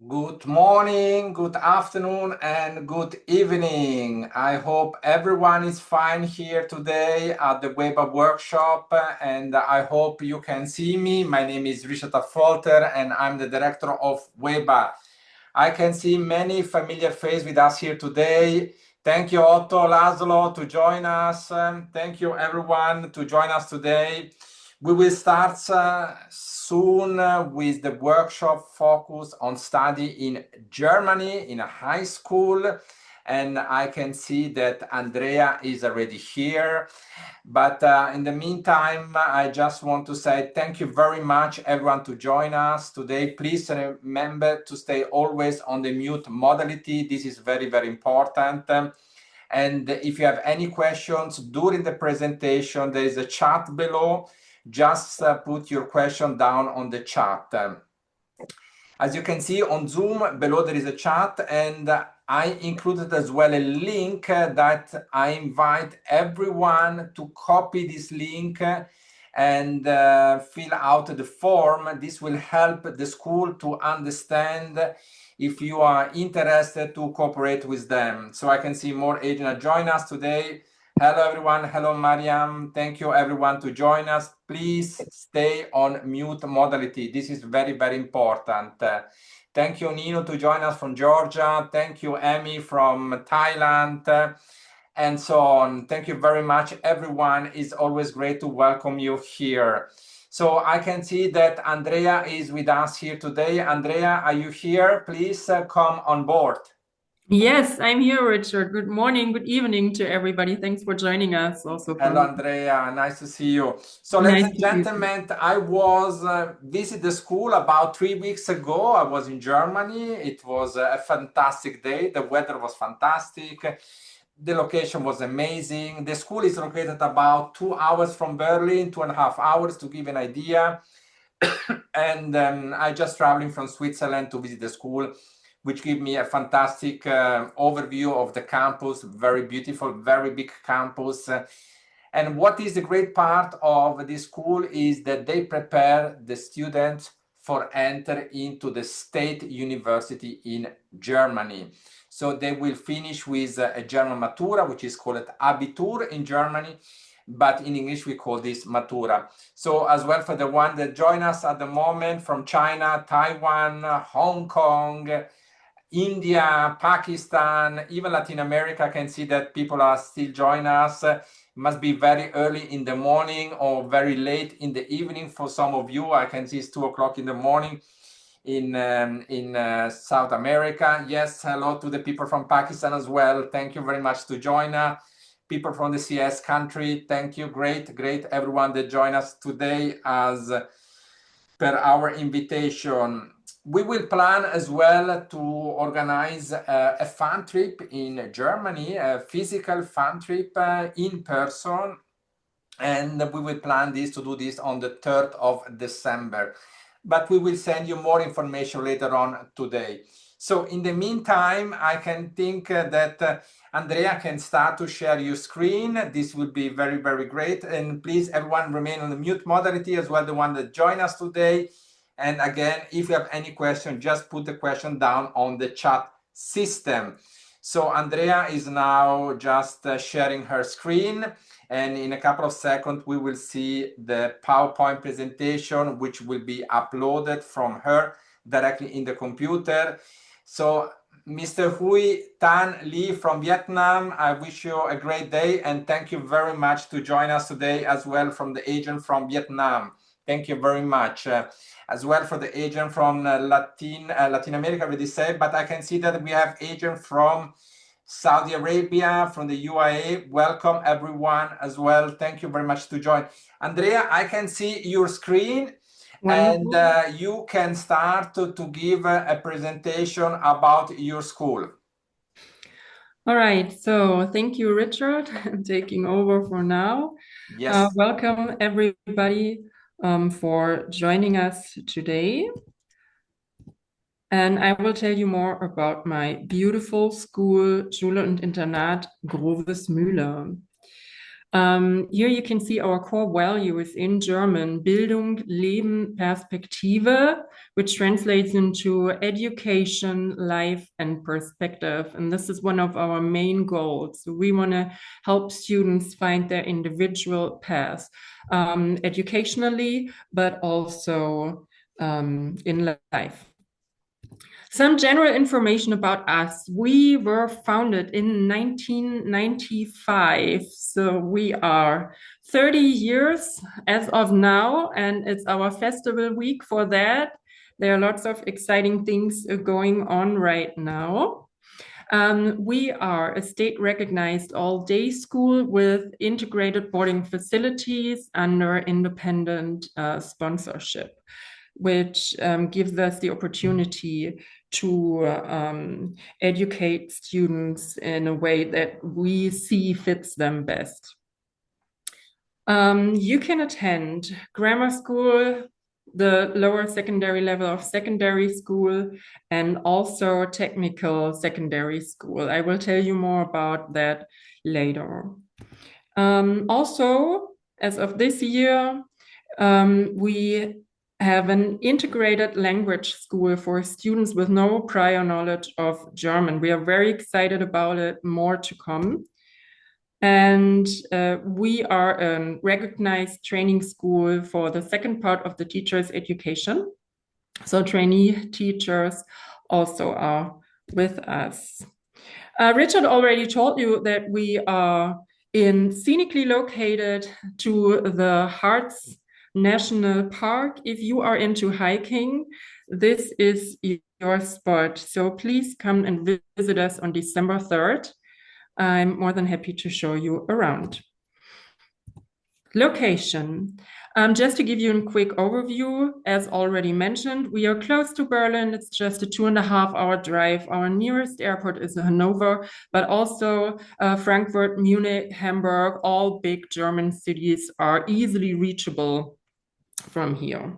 Good morning, good afternoon, and good evening. I hope everyone is fine here today at the WEBA workshop, and I hope you can see me. My name is Richard Folter, and I'm the director of WEBA. I can see many familiar faces with us here today. Thank you, Otto Laszlo, to join us. Thank you, everyone, to join us today. We will start soon with the workshop focused on study in Germany in a high school. And I can see that Andrea is already here. But in the meantime, I just want to say thank you very much, everyone, to join us today. Please remember to stay always on the mute modality. This is very, very important. And if you have any questions during the presentation, there is a chat below. Just put your question down on the chat. As you can see on Zoom, below there is a chat, and I included as well a link that I invite everyone to copy this link and fill out the form. This will help the school to understand if you are interested to cooperate with them. So I can see more agents join us today. Hello, everyone. Hello, Mariam. Thank you, everyone, to join us. Please stay on mute modality. This is very, very important. Thank you, Nino, to join us from Georgia. Thank you, Amy, from Thailand, and so on. Thank you very much, everyone. It's always great to welcome you here. So I can see that Andrea is with us here today. Andrea, are you here? Please come on board. Yes, I'm here, Richard. Good morning, good evening to everybody. Thanks for joining us also from Hello, me. Andrea. Nice to see you. So, ladies Nice and to see you too. gentlemen, I was visit the school about 3 weeks ago. I was in Germany. It was a fantastic day. The weather was fantastic. The location was amazing. The school is located about 2 hours from Berlin, 2.5 hours to give an idea. And I just traveling from Switzerland to visit the school, which gave me a fantastic overview of the campus. Very beautiful, very big campus. And what is the great part of this school is that they prepare the students for enter into the state university in Germany. So they will finish with a German Matura, which is called Abitur in Germany, but in English we call this Matura. So as well for the one that join us at the moment from China, Taiwan, Hong Kong, India, Pakistan, even Latin America, I can see that people are still joining us. It must be very early in the morning or very late in the evening for some of you. I can see it's 2 o'clock in the morning in South America. Yes, hello to the people from Pakistan as well. Thank you very much to join us. People from the CS country, thank you. Great, great everyone that joined us today as per our invitation. We will plan as well to organize a fun trip in Germany, a physical fun trip in person. And we will plan this to do this on the 3rd of December. But we will send you more information later on today. So in the meantime, I can think that Andrea can start to share your screen. This will be very, very great. And please, everyone, remain on the mute modality as well, the one that joined us today. And again, if you have any question, just put the question down on the chat system. So Andrea is now just sharing her screen. And in a couple of seconds, we will see the PowerPoint presentation, which will be uploaded from her directly in the computer. So Mr. Huy Tan Lee from Vietnam, I wish you a great day and thank you very much to join us today as well from the agent from Vietnam. Thank you very much. As well for the agent from Latin America, already said, but I can see that we have agent from Saudi Arabia, from the UAE. Welcome everyone as well. Thank you very much to join. Andrea, I can see your screen and Wonderful. you can start to give a presentation about your school. All right. So thank you, Richard. I'm taking over for now. Yes. Welcome, everybody, for joining us today. And I will tell you more about my beautiful school, Schule und Internat Grovesmühle. Here you can see our core values in German: Bildung, Leben, Perspektive, which translates into education, life, and perspective. And this is one of our main goals. So we want to help students find their individual path, educationally, but also in life. Some general information about us. We were founded in 1995, so we are 30 years as of now, and it's our festival week for that. There are lots of exciting things going on right now. We are a state-recognized all-day school with integrated boarding facilities under independent sponsorship, which gives us the opportunity to educate students in a way that we see fits them best. You can attend grammar school, the lower secondary level of secondary school, and also technical secondary school. I will tell you more about that later. Also, as of this year, we have an integrated language school for students with no prior knowledge of German. We are very excited about it, more to come. And we are a recognized training school for the second part of the teacher's education. So trainee teachers also are with us. Richard already told you that we are scenically located to the Harz National Park. If you are into hiking, this is your spot. So please come and visit us on December 3rd. I'm more than happy to show you around. Location. Just to give you a quick overview, as already mentioned, we are close to Berlin. It's just a 2.5-hour drive. Our nearest airport is Hanover, but also Frankfurt, Munich, Hamburg, all big German cities are easily reachable from here.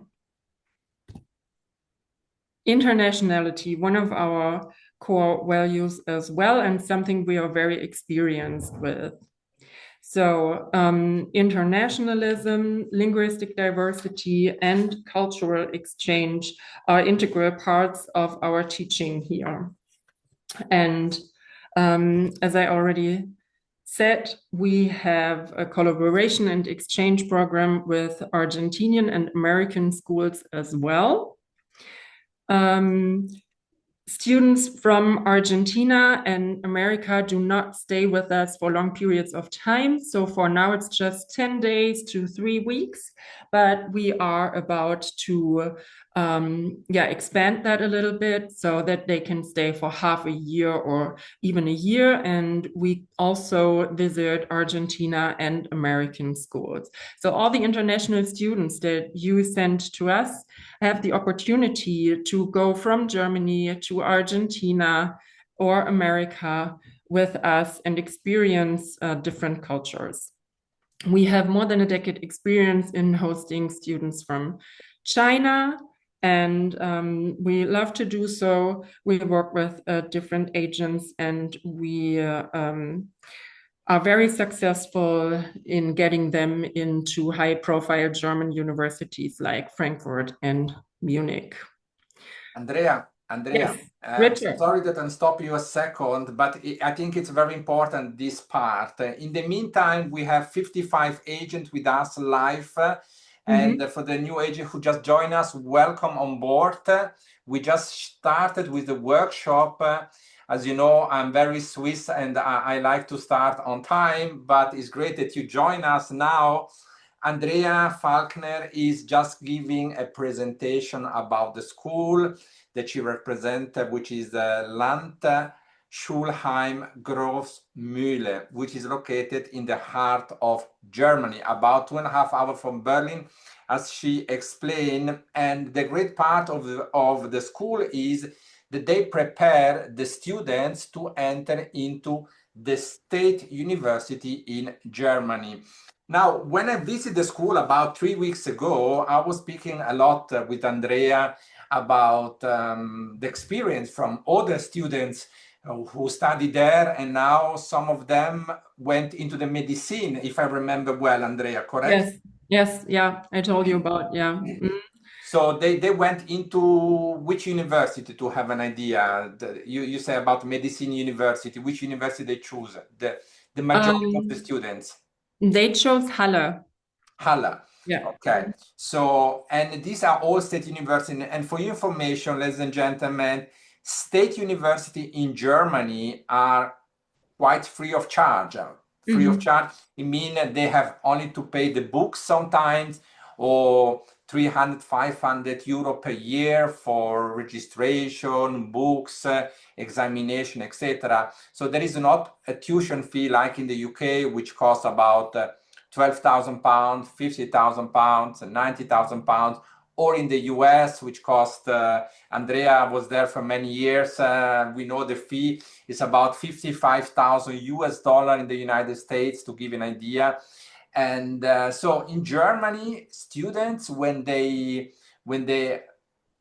Internationality, one of our core values as well, and something we are very experienced with. So internationalism, linguistic diversity, and cultural exchange are integral parts of our teaching here. And as I already said, we have a collaboration and exchange program with Argentinian and American schools as well. Students from Argentina and America do not stay with us for long periods of time. So for now, it's just 10 days to 3 weeks, but we are about to expand that a little bit so that they can stay for half a year or even a year. And we also visit Argentina and American schools. So all the international students that you send to us have the opportunity to go from Germany to Argentina or America with us and experience different cultures. We have more than a decade experience in hosting students from China, and we love to do so. We work with different agents, and we are very successful in getting them into high-profile German universities like Frankfurt and Munich. Andrea, Yes, Richard. sorry that I'm stopping you a second, but I think it's very important, this part. In the meantime, we have 55 agents with us live. And for the new agent who just joined us, welcome on board. We just started with the workshop. As you know, I'm very Swiss and I like to start on time, but it's great that you join us now. Andrea Falkner is just giving a presentation about the school that she represents, which is the Landschulheim Grovesmühle, which is located in the heart of Germany, about 2.5 hours from Berlin, as she explained. And the great part of the school is that they prepare the students to enter into the state university in Germany. Now, when I visited the school about 3 weeks ago, I was speaking a lot with Andrea about the experience from other students who studied there, and now some of them went into the medicine, if I remember well, Andrea, correct? Yes, yes, yeah, I told you about, yeah. So they went into which university, to have an idea? You say about medicine university, which university they choose? The majority of the students. They chose Halle. Halle. Yeah. Okay. So, and these are all state universities. And for your information, ladies and gentlemen, state university in Germany are quite free of charge. Free of charge, it means they have only to pay the books sometimes, or 300, 500 euro per year for registration, books, examination, etc. So there is not a tuition fee like in the UK, which costs about 12,000 pounds, 50,000 pounds, and 90,000 pounds, or in the US, which cost, Andrea was there for many years. We know the fee is about 55,000 US dollar in the United States, to give you an idea. And so in Germany, students, when they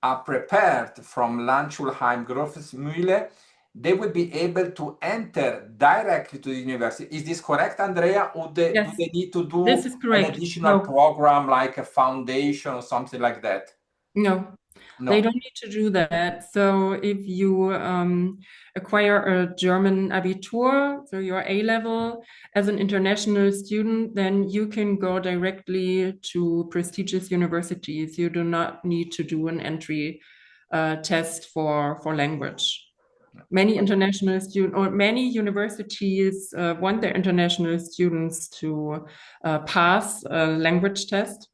are prepared from Landschulheim Grovesmühle, they will be able to enter directly to the university. Is this correct, Andrea? Or do they need to do This is an correct. additional program like a foundation or something like that? No, No. they don't need to do that. So if you acquire a German Abitur, so your A level as an international student, then you can go directly to prestigious universities. You do not need to do an entry test for language. Many international students or many universities want their international students to pass a language test,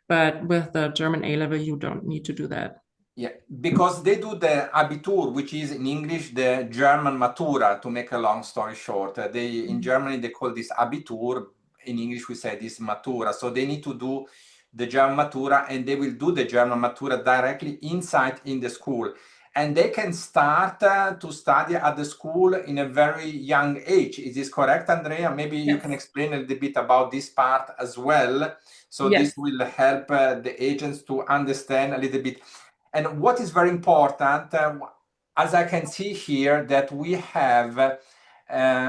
but with the German A level, you don't need to do that. Yeah, because they do the Abitur, which is in English the German Matura, to make a long story short. In Germany, they call this Abitur. In English, we say this Matura. So they need to do the German Matura, and they will do the German Matura directly inside in the school. And they can start to study at the school in a very young age. Is this correct, Andrea? Maybe you can explain a little bit about this part as well. So this will help the agents to understand a little bit. And what is very important, as I can see here, that we have a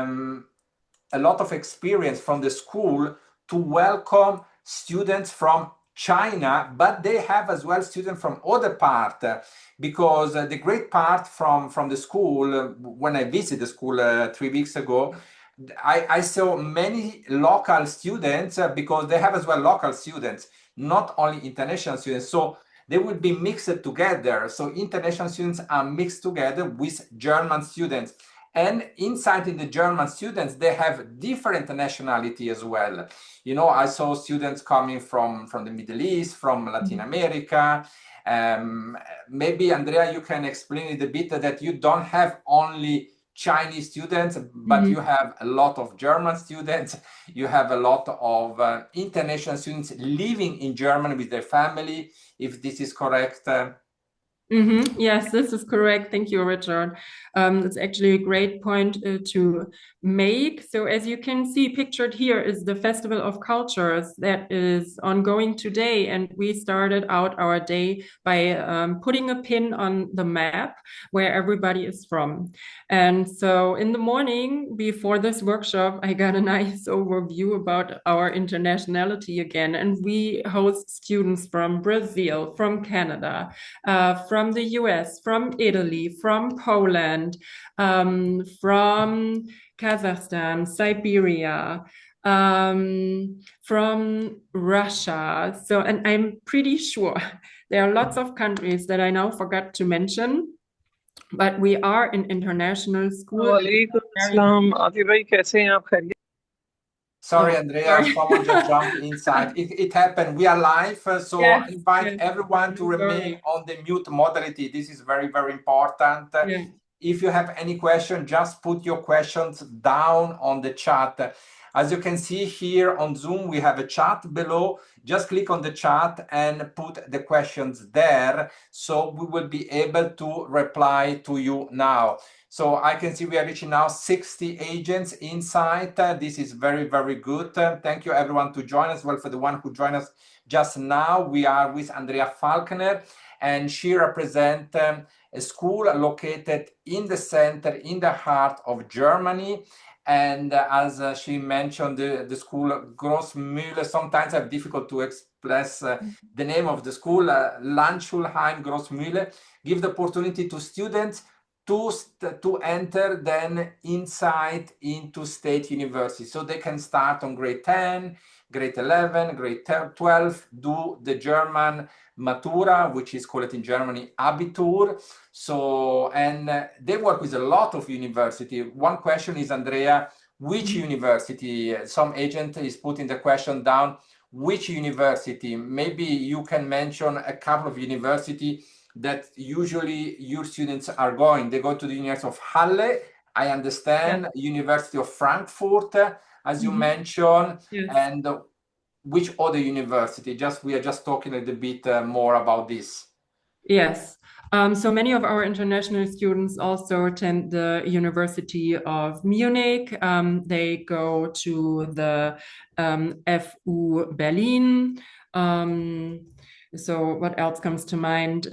lot of experience from the school to welcome students from China, but they have as well students from other part, because the great part from the school, when I visited the school 3 weeks ago, I saw many local students, because they have as well local students, not only international students. So they will be mixed together. So international students are mixed together with German students. And inside in the German students, they have different nationality as well. You know, I saw students coming from the Middle East, from Latin America. Maybe, Andrea, you can explain it a bit that you don't have only Chinese students, but you have a lot of German students. You have a lot of international students living in Germany with their family, if this is correct. Yes, this is correct. Thank you, Richard. It's actually a great point to make. So as you can see, pictured here is the Festival of Cultures that is ongoing today. And we started out our day by putting a pin on the map where everybody is from. And so in the morning before this workshop, I got a nice overview about our internationality again. And we host students from Brazil, from Canada, from the US, from Italy, from Poland, from Kazakhstan, Siberia, from Russia. So, and I'm pretty sure there are lots of countries that I now forgot to mention, but we are an international school. Sorry, Andrea, someone just jumped inside. It happened. We are live, so I invite everyone to remain on the mute modality. This is very, very important. If you have any question, just put your questions down on the chat. As you can see here on Zoom, we have a chat below. Just click on the chat and put the questions there, so we will be able to reply to you now. So I can see we are reaching now 60 agents inside. This is very, very good. Thank you everyone to join us. Well, for the one who joined us just now, we are with Andrea Falconer, and she represents a school located in the center, in the heart of Germany. And as she mentioned, the school Grovesmühle, sometimes I have difficult to express the name of the school, Landschulheim Grovesmühle, give the opportunity to students to enter then inside into state university. So they can start on grade 10, grade 11, grade 12, do the German Matura, which is called in Germany Abitur. So, and they work with a lot of university. One question is, Andrea, which university? Some agent is putting the question down, which university? Maybe you can mention a couple of university that usually your students are going. They go to the University of Halle, I understand, University of Frankfurt, as you mentioned, and which other university? We are just talking a little bit more about this. Yes. So many of our international students also attend the University of Munich. They go to the FU Berlin. So what else comes to mind?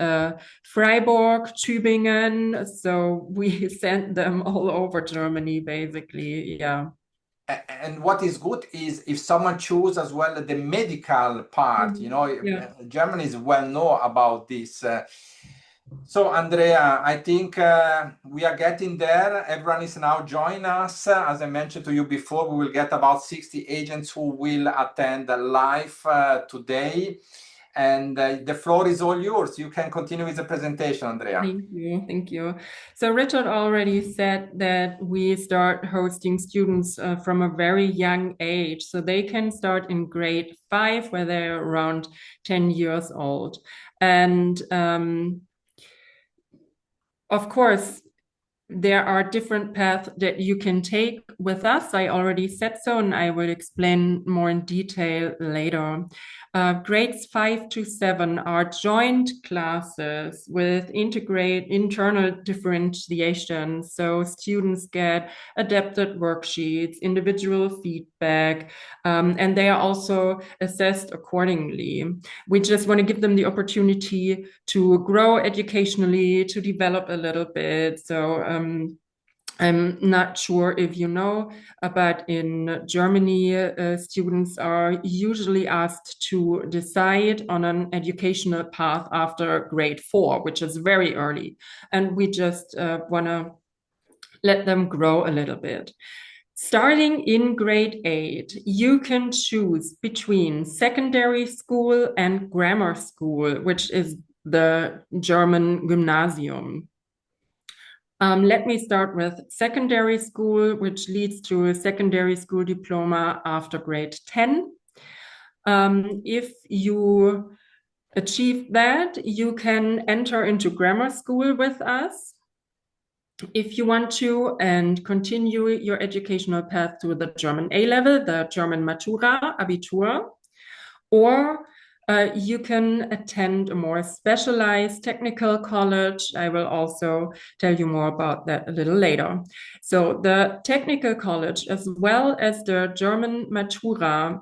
Freiburg, Tübingen. So we send them all over Germany, basically. Yeah. And what is good is if someone chooses as well the medical part, you know, Germany is well known about this. So Andrea, I think we are getting there. Everyone is now joining us. As I mentioned to you before, we will get about 60 agents who will attend live today. And the floor is all yours. You can continue with the presentation, Andrea. Thank you. Thank you. So Richard already said that we start hosting students from a very young age. So they can start in grade 5, where they're around 10 years old. And of course, there are different paths that you can take with us. I already said so, and I will explain more in detail later. Grades 5 to 7 are joint classes with internal differentiation. So students get adapted worksheets, individual feedback, and they are also assessed accordingly. We just want to give them the opportunity to grow educationally, to develop a little bit. So I'm not sure if you know, but in Germany, students are usually asked to decide on an educational path after grade 4, which is very early. And we just want to let them grow a little bit. Starting in grade 8, you can choose between secondary school and grammar school, which is the German Gymnasium. Let me start with secondary school, which leads to a secondary school diploma after grade 10. If you achieve that, you can enter into grammar school with us if you want to, and continue your educational path to the German A level, the German Matura, Abitur, or you can attend a more specialized technical college. I will also tell you more about that a little later. So the technical college, as well as the German Matura,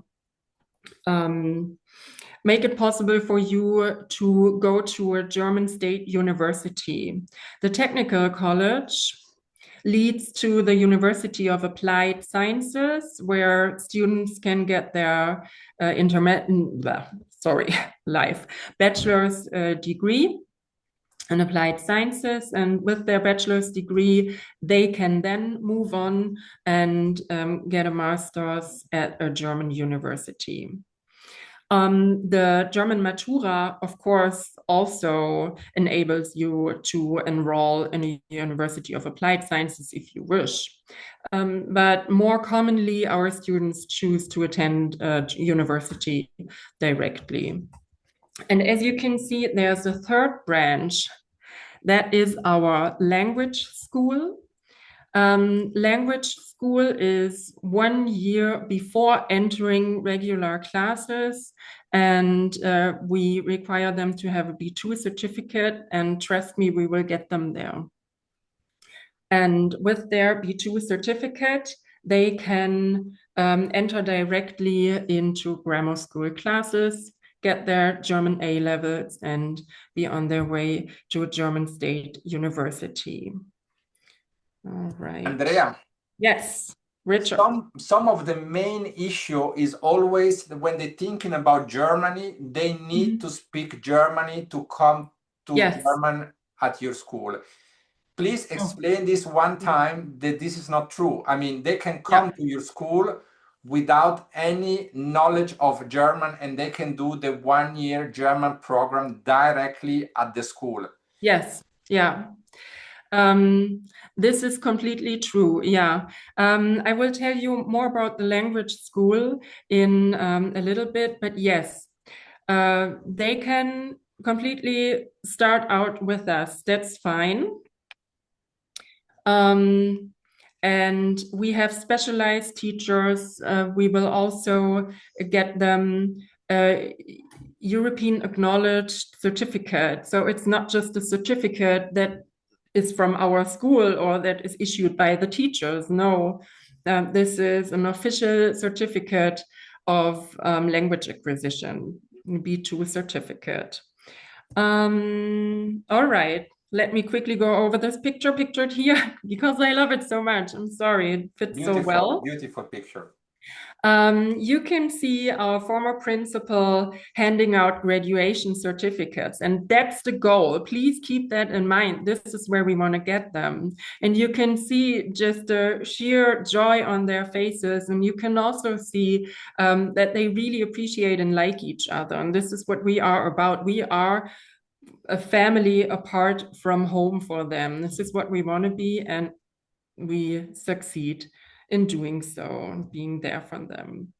make it possible for you to go to a German state university. The technical college leads to the University of Applied Sciences, where students can get their bachelor's degree in applied sciences. And with their bachelor's degree, they can then move on and get a master's at a German university. The German Matura, of course, also enables you to enroll in a University of Applied Sciences if you wish. But more commonly, our students choose to attend a university directly. And as you can see, there's a third branch. That is our language school. Language school is 1 year before entering regular classes, and we require them to have a B2 certificate, and trust me, we will get them there. And with their B2 certificate, they can enter directly into grammar school classes get their German A levels and be on their way to a German state university. All right. Andrea. Yes, Richard. Some of the main issue is always when they're thinking about Germany, they need to speak Germany to come to German at your school. Please explain this one time that this is not true. I mean, they can come to your school without any knowledge of German, and they can do the 1-year German program directly at the school. Yes, yeah. This is completely true. Yeah. I will tell you more about the language school in a little bit, but yes, they can completely start out with us. That's fine. And we have specialized teachers. We will also get them European acknowledged certificate. So it's not just a certificate that is from our school or that is issued by the teachers. No, this is an official certificate of language acquisition, B2 certificate. All right. Let me quickly go over this picture pictured here because I love it so much. I'm sorry, it fits so well. Beautiful picture. You can see our former principal handing out graduation certificates, and that's the goal. Please keep that in mind. This is where we want to get them. And you can see just the sheer joy on their faces. And you can also see that they really appreciate and like each other. And this is what we are about. We are a family apart from home for them. This is what we want to be, and we succeed in doing so, being there for them.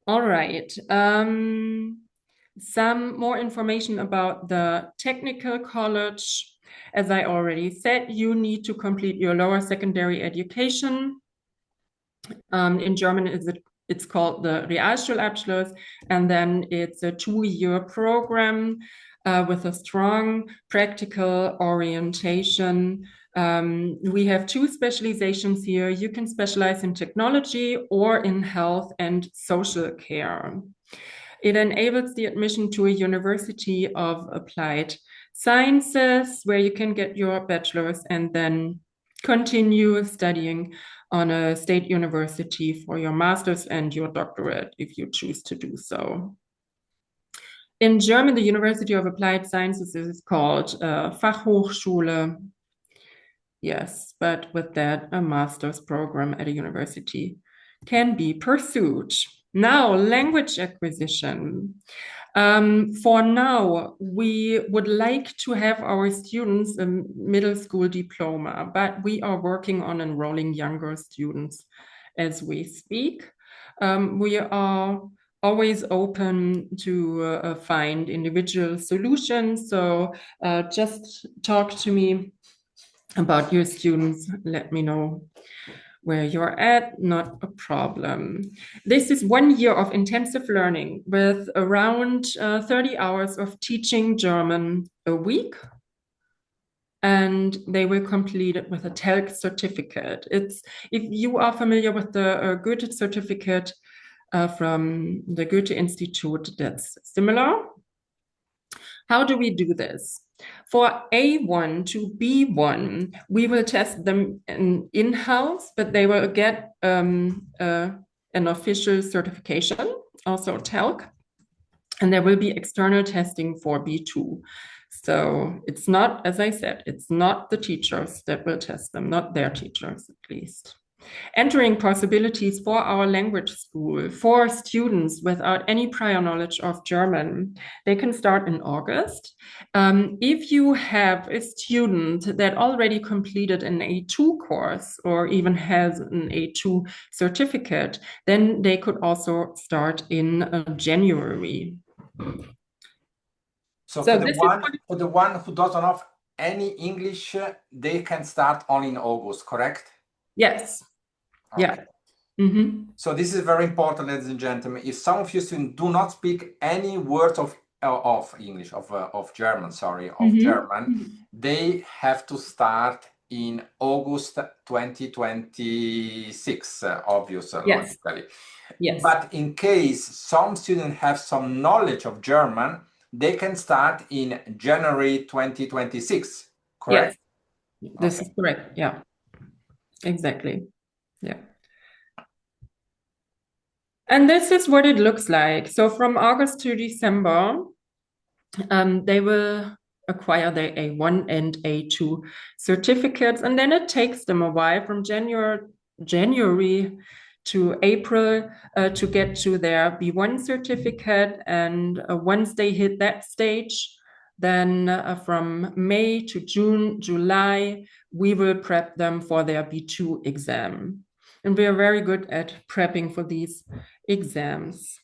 All right. Some more information about the technical college. As I already said, you need to complete your lower secondary education. In German, it's called the Realschulabschluss, and then it's a 2-year program with a strong practical orientation. We have 2 specializations here. You can specialize in technology or in health and social care. It enables the admission to a University of Applied Sciences, where you can get your bachelor's and then continue studying on a state university for your master's and your doctorate if you choose to do so. In German, the University of Applied Sciences is called Fachhochschule. Yes, but with that, a master's program at a university can be pursued. Now, language acquisition. For now, we would like to have our students a middle school diploma, but we are working on enrolling younger students as we speak. We are always open to find individual solutions. So just talk to me about your students. Let me know where you're at, not a problem. This is 1 year of intensive learning with around 30 hours of teaching German a week. And they will complete it with a TELC certificate. If you are familiar with the Goethe certificate from the Goethe Institute, that's similar. How do we do this? For A1 to B1, we will test them in-house, but they will get an official certification, also TELC, and there will be external testing for B2. So it's not, as I said, it's not the teachers that will test them, not their teachers at least. Entering possibilities for our language school for students without any prior knowledge of German. They can start in August. If you have a student that already completed an A2 course or even has an A2 certificate, then they could also start in January. So for the one who doesn't have any English, they can start only in August, correct? Yes. Okay. Yeah. Mm-hmm. So this is very important, ladies and gentlemen. If some of you students do not speak any words of English, of German, sorry, of German, they have to start in August 2026, obviously, Yes. logically. Yes. But in case some students have some knowledge of German, they can start in January 2026, correct? Yes, this is correct. Yeah, exactly. Yeah. And this is what it looks like. So from August to December, they will acquire their A1 and A2 certificates, and then it takes them a while from January to April to get to their B1 certificate. And once they hit that stage, then from May to June, July, we will prep them for their B2 exam. And we are very good at prepping for these exams.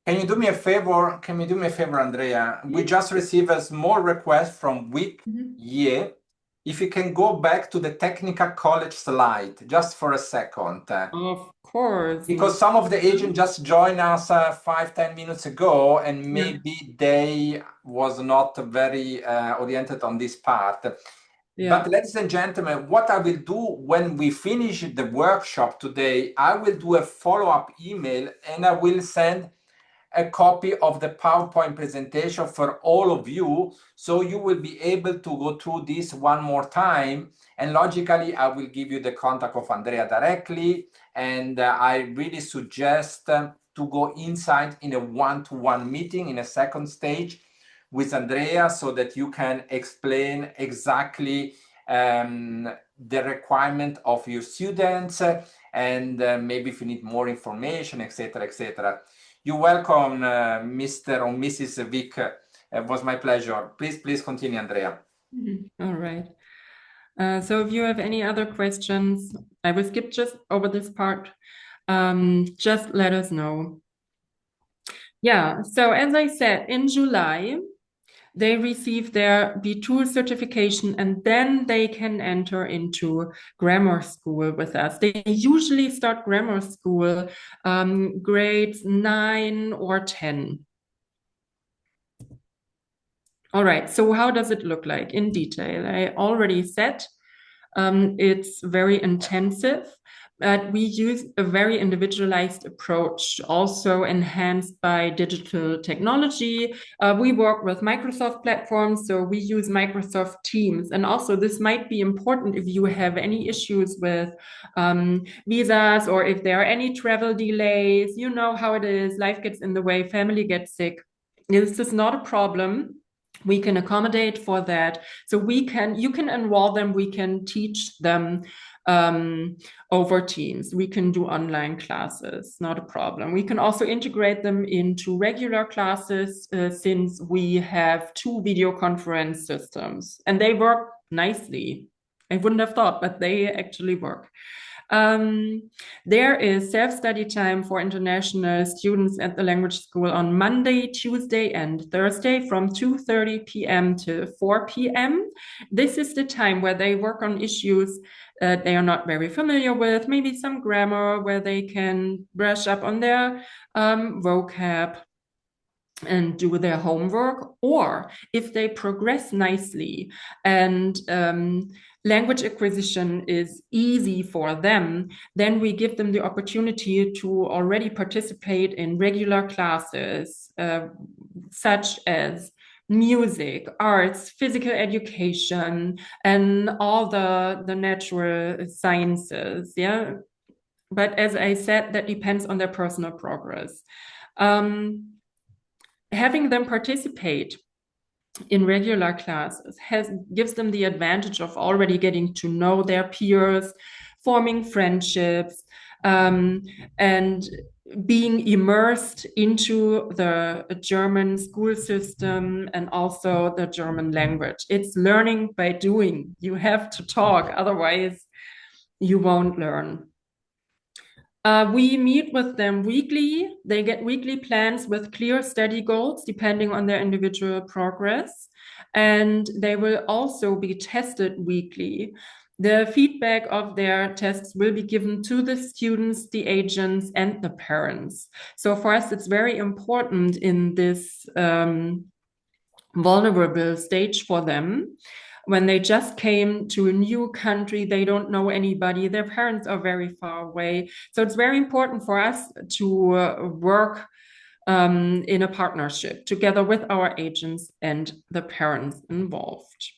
Can you do me a favor? Can you do me a favor, Andrea? We just received a small request from week year. If you can go back to the technical college slide just for a second. Of course. Because some of the agents just joined us 5-10 minutes ago, and maybe they was not very oriented on this part. But ladies and gentlemen, what I will do when we finish the workshop today, I will do a follow-up email and I will send a copy of the PowerPoint presentation for all of you, so you will be able to go through this one more time. And logically, I will give you the contact of Andrea directly. And I really suggest to go inside in a one-to-one meeting in a second stage with Andrea, so that you can explain exactly the requirement of your students, and maybe if you need more information, etc., etc. You're welcome, Mr. or Mrs. Vick. It was my pleasure. Please continue, Andrea. All right. So if you have any other questions, I will skip just over this part. Just let us know. Yeah, so as I said, in July, they receive their B2 certification and then they can enter into grammar school with us. They usually start grammar school grades 9 or 10. All right, so how does it look like in detail? I already said it's very intensive, but we use a very individualized approach, also enhanced by digital technology. We work with Microsoft platforms, so we use Microsoft Teams. And also, this might be important if you have any issues with visas or if there are any travel delays. You know how it is, life gets in the way, family gets sick. This is not a problem. We can accommodate for that. So you can enroll them, we can teach them over Teams. We can do online classes, not a problem. We can also integrate them into regular classes since we have 2 video conference systems and they work nicely. I wouldn't have thought, but they actually work. There is self-study time for international students at the language school on Monday, Tuesday, and Thursday from 2:30 p.m. to 4 p.m. This is the time where they work on issues they are not very familiar with, maybe some grammar where they can brush up on their vocab and do their homework, or if they progress nicely and language acquisition is easy for them, then we give them the opportunity to already participate in regular classes, such as music, arts, physical education, and all the natural sciences. Yeah. But as I said, that depends on their personal progress. Having them participate in regular classes gives them the advantage of already getting to know their peers, forming friendships, and being immersed into the German school system and also the German language. It's learning by doing. You have to talk, otherwise you won't learn. We meet with them weekly. They get weekly plans with clear study goals depending on their individual progress. And they will also be tested weekly. The feedback of their tests will be given to the students, the agents, and the parents. So for us, it's very important in this vulnerable stage for them when they just came to a new country, they don't know anybody, their parents are very far away. So it's very important for us to work in a partnership together with our agents and the parents involved.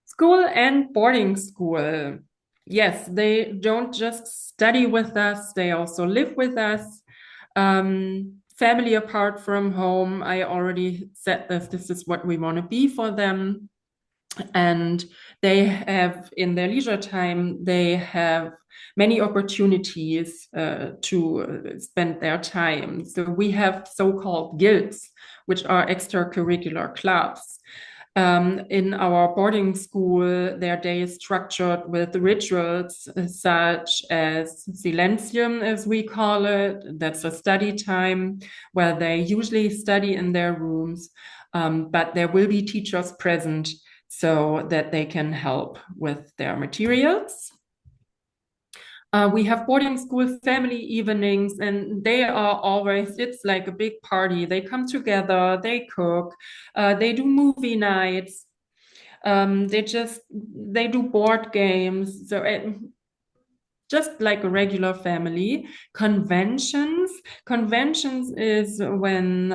School and boarding school. Yes, they don't just study with us, they also live with us. Family apart from home, I already said this is what we want to be for them. And they have, in their leisure time, they have many opportunities to spend their time. So we have so-called guilds, which are extracurricular clubs. In our boarding school, their day is structured with rituals such as silencium, as we call it. That's a study time where they usually study in their rooms, but there will be teachers present so that they can help with their materials. We have boarding school family evenings, and they are always, it's like a big party. They come together, they cook, they do movie nights, they do board games. So just like a regular family. Conventions is when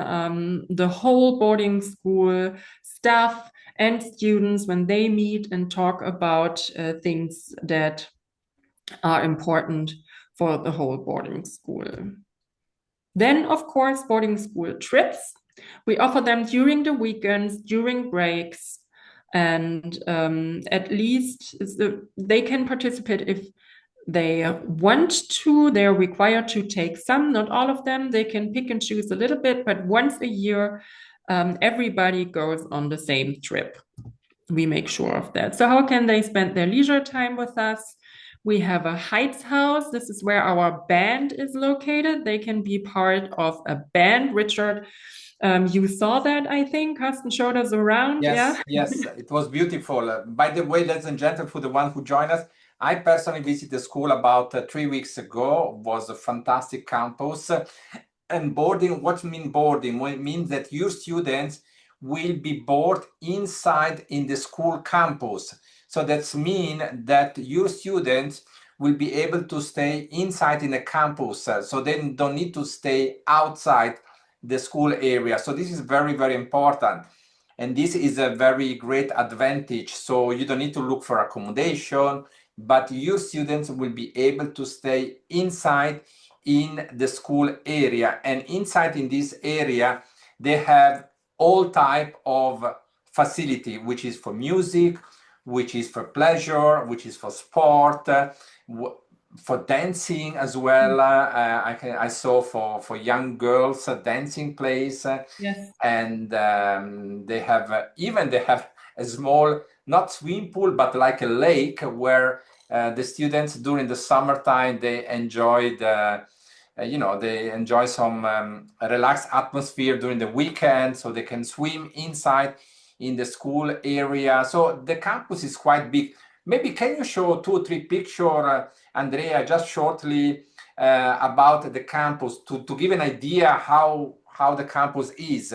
the whole boarding school staff and students, when they meet and talk about things that are important for the whole boarding school. Then, of course, boarding school trips. We offer them during the weekends, during breaks, and at least they can participate if they want to. They're required to take some, not all of them. They can pick and choose a little bit, but once a year, everybody goes on the same trip. We make sure of that. So how can they spend their leisure time with us? We have a Heights house. This is where our band is located. They can be part of a band. Richard, you saw that, I think. Carsten showed us around. Yes, Yeah. yes, it was beautiful. By the way, ladies and gentlemen, for the one who joined us, I personally visited the school about 3 weeks ago. It was a fantastic campus. And boarding, what mean boarding? Well, it means that your students will be board inside in the school campus. So that's mean that your students will be able to stay inside in the campus. So they don't need to stay outside the school area. So this is very, very important. And this is a very great advantage. So you don't need to look for accommodation, but your students will be able to stay inside in the school area. And inside in this area, they have all type of facility, which is for music, which is for pleasure, which is for sport, for dancing as well. I saw for young girls a dancing place. Yes. And they have even they have a small, not swimming pool, but like a lake where the students during the summertime they enjoy they enjoy some relaxed atmosphere during the weekend, so they can swim inside in the school area. So the campus is quite big. Maybe can you show 2 or 3 pictures, Andrea, just shortly about the campus to give an idea how the campus is.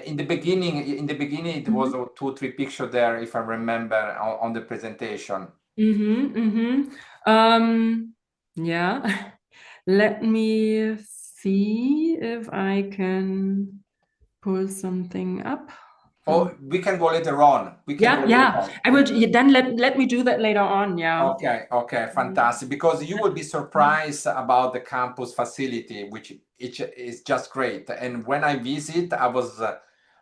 In the beginning, it was 2 or 3 pictures there, if I remember, on the presentation. Yeah. Let me see if I can pull something up. Oh, we can go later on. We can go later on. I will then let me do that later on. Yeah. Okay, fantastic. Because you will be surprised about the campus facility, which is just great. And when I visit, I was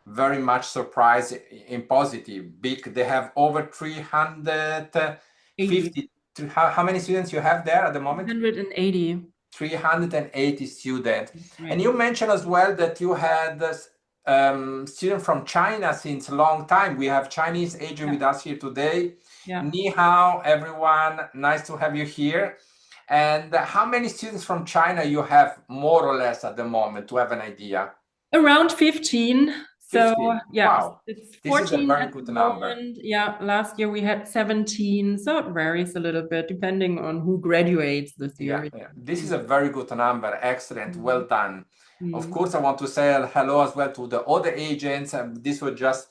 very much surprised in positive. Big, they have over 350. How many students you have there at the moment? 180. 380 students. Right. And you mentioned as well that you had students from China since a long time. We have Chinese agent with us here today. Yeah. Ni hao, everyone. Nice to have you here. And how many students from China you have more or less at the moment, to have an idea? Around 15. So 15. yeah, Wow. it's This is a 14 very at good the number. moment. Yeah, last year we had 17. So it varies a little bit depending on who graduates this year. Yeah. This is a very good number. Excellent. Well done. Of Mm. course, I want to say hello as well to the other agents. This was just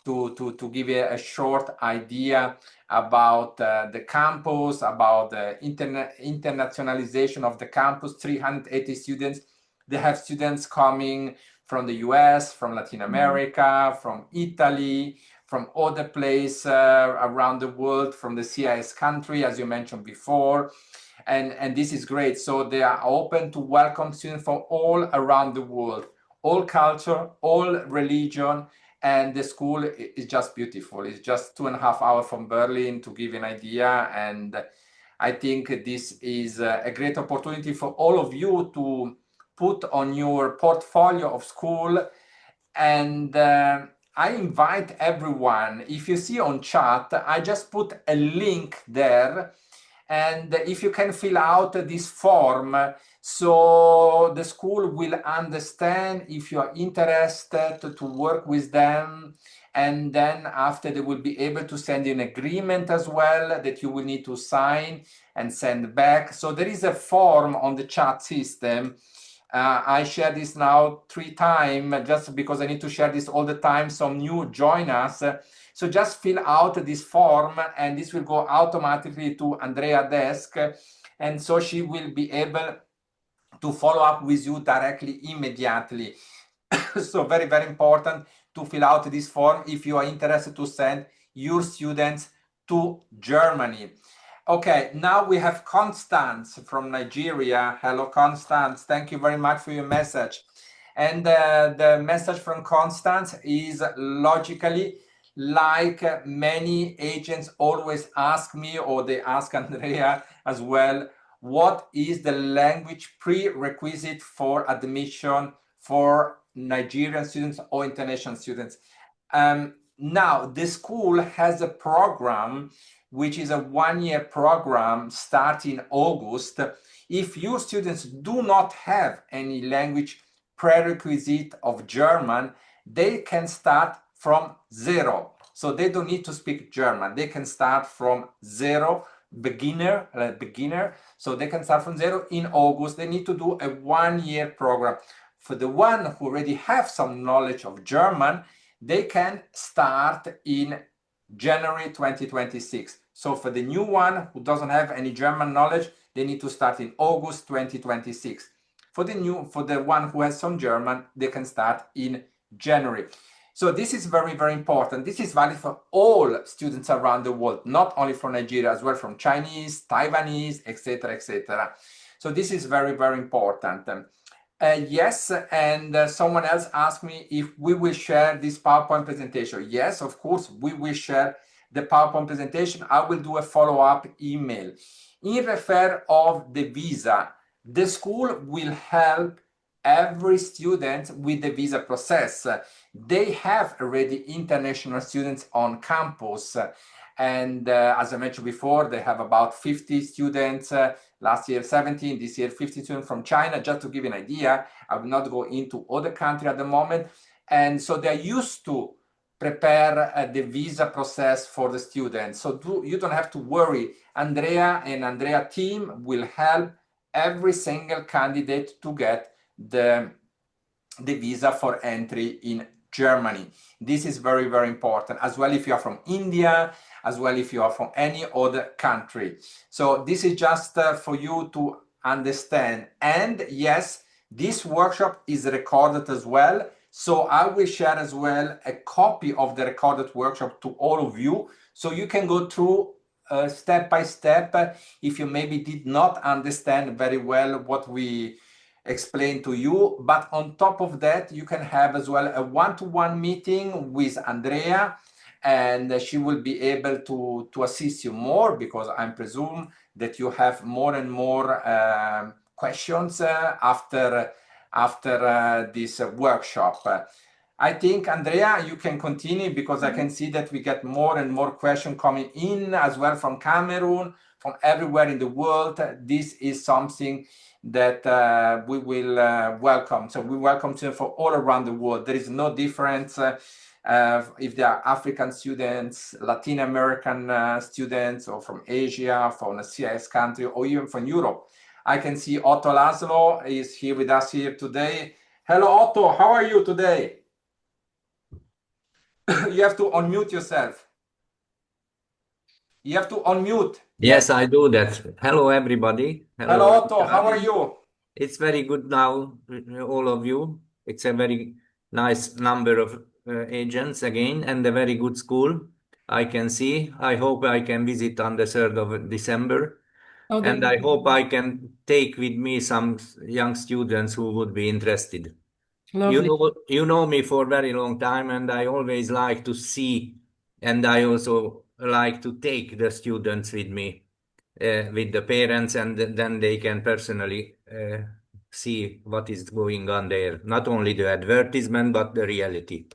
to give you a short idea about the campus, about the internationalization of the campus. 380 students. They have students coming from the US, from Latin America, from Italy, from other places around the world, from the CIS country, as you mentioned before. And this is great. So they are open to welcome students from all around the world, all culture, all religion, and the school is just beautiful. It's just 2.5 hours from Berlin, to give you an idea. And I think this is a great opportunity for all of you to put on your portfolio of school. And I invite everyone, if you see on chat, I just put a link there. And if you can fill out this form, so the school will understand if you are interested to work with them. And then after, they will be able to send you an agreement as well that you will need to sign and send back. So there is a form on the chat system. I share this now 3 times just because I need to share this all the time. Some new join us. So just fill out this form and this will go automatically to Andrea's desk. And so she will be able to follow up with you directly, immediately. So very, very important to fill out this form if you are interested to send your students to Germany. Okay, now we have Constance from Nigeria. Hello, Constance. Thank you very much for your message. And the message from Constance is logically, like many agents always ask me, or they ask Andrea as well, what is the language prerequisite for admission for Nigerian students or international students? Now, the school has a program which is a 1-year program starting August. If your students do not have any language prerequisite of German, they can start from 0. So they don't need to speak German. They can start from 0, beginner. So they can start from 0 in August. They need to do a 1-year program. For the one who already have some knowledge of German, they can start in January 2026. So for the new one who doesn't have any German knowledge, they need to start in August 2026. For the one who has some German, they can start in January. So this is very, very important. This is valid for all students around the world, not only from Nigeria, as well from Chinese, Taiwanese, etc., etc. So this is very, very important. Yes, and someone else asked me if we will share this PowerPoint presentation. Yes, of course, we will share the PowerPoint presentation. I will do a follow-up email. In refer of the visa, the school will help every student with the visa process. They have already international students on campus. And as I mentioned before, they have about 50 students, last year 17, this year 50 students from China, just to give you an idea. I will not go into other countries at the moment. And so they're used to prepare the visa process for the students. So you don't have to worry. Andrea and Andrea team will help every single candidate to get the visa for entry in Germany. This is very, very important. As well, if you are from India, as well if you are from any other country. So this is just for you to understand. And yes, this workshop is recorded as well. So I will share as well a copy of the recorded workshop to all of you. So you can go through step by step if you maybe did not understand very well what we explained to you. But on top of that, you can have as well a one-to-one meeting with Andrea, and she will be able to assist you more, because I presume that you have more and more questions after this workshop. I think, Andrea, you can continue, because I can see that we get more and more questions coming in as well from Cameroon, from everywhere in the world. This is something that we will welcome. So we welcome students from all around the world. There is no difference if they are African students, Latin American students, or from Asia, from a CIS country, or even from Europe. I can see Otto Laszlo is here with us here today. Hello, Otto. How are you today? You have to unmute yourself. You have to unmute. Yes, Yes. I do that. Hello, everybody. Hello, Hello, Otto. How are Richard. you? It's very good now, all of you. It's a very nice number of agents again, and a very good school. I can see. I hope I can visit on the 3rd of December. Oh, that And would I be hope I can take with me some young students who would be interested. lovely. You know me for a very long time, and I always like to see, and I also like to take the students with me, with the parents, and then they can personally see what is going on there. Not only the advertisement, but the reality.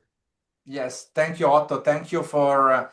Yes, thank you, Otto. Thank you for.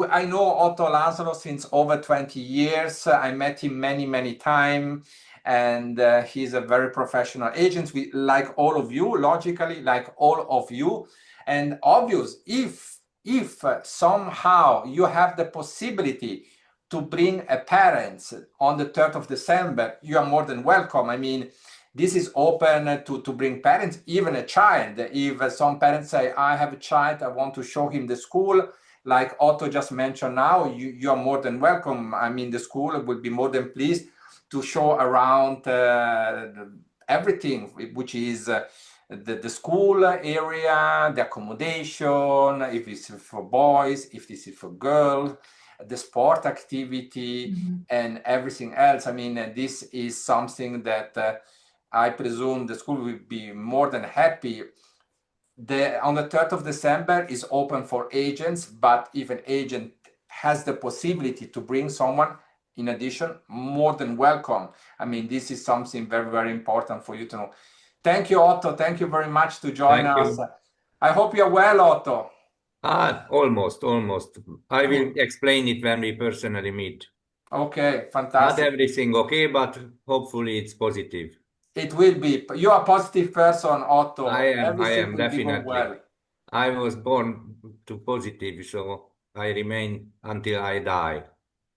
I know Otto Lazaro since over 20 years. I met him many, many times, and he's a very professional agent. We like all of you, logically, like all of you, and obvious. If somehow you have the possibility to bring a parent on the 3rd of December, you are more than welcome. I mean, this is open to bring parents, even a child. If some parents say, I have a child, I want to show him the school, like Otto just mentioned now, you are more than welcome. I mean, the school will be more than pleased to show around everything, which is the school area, the accommodation, if it's for boys, if this is for girls, the sport activity, and everything else. I mean, this is something that I presume the school will be more than happy. On the 3rd of December is open for agents, but if an agent has the possibility to bring someone in addition, more than welcome. I mean, this is something very, very important for you to know. Thank you, Otto. Thank you very much to join Thank us. you. I hope you're well, Otto. Almost, almost. I will Good. explain it when we personally meet. Okay, Not fantastic. everything okay, but hopefully it's positive. It will be. You're a positive person, I Otto. am, I Everything am will be go definitely. well. I was born to positive, so I remain until I die.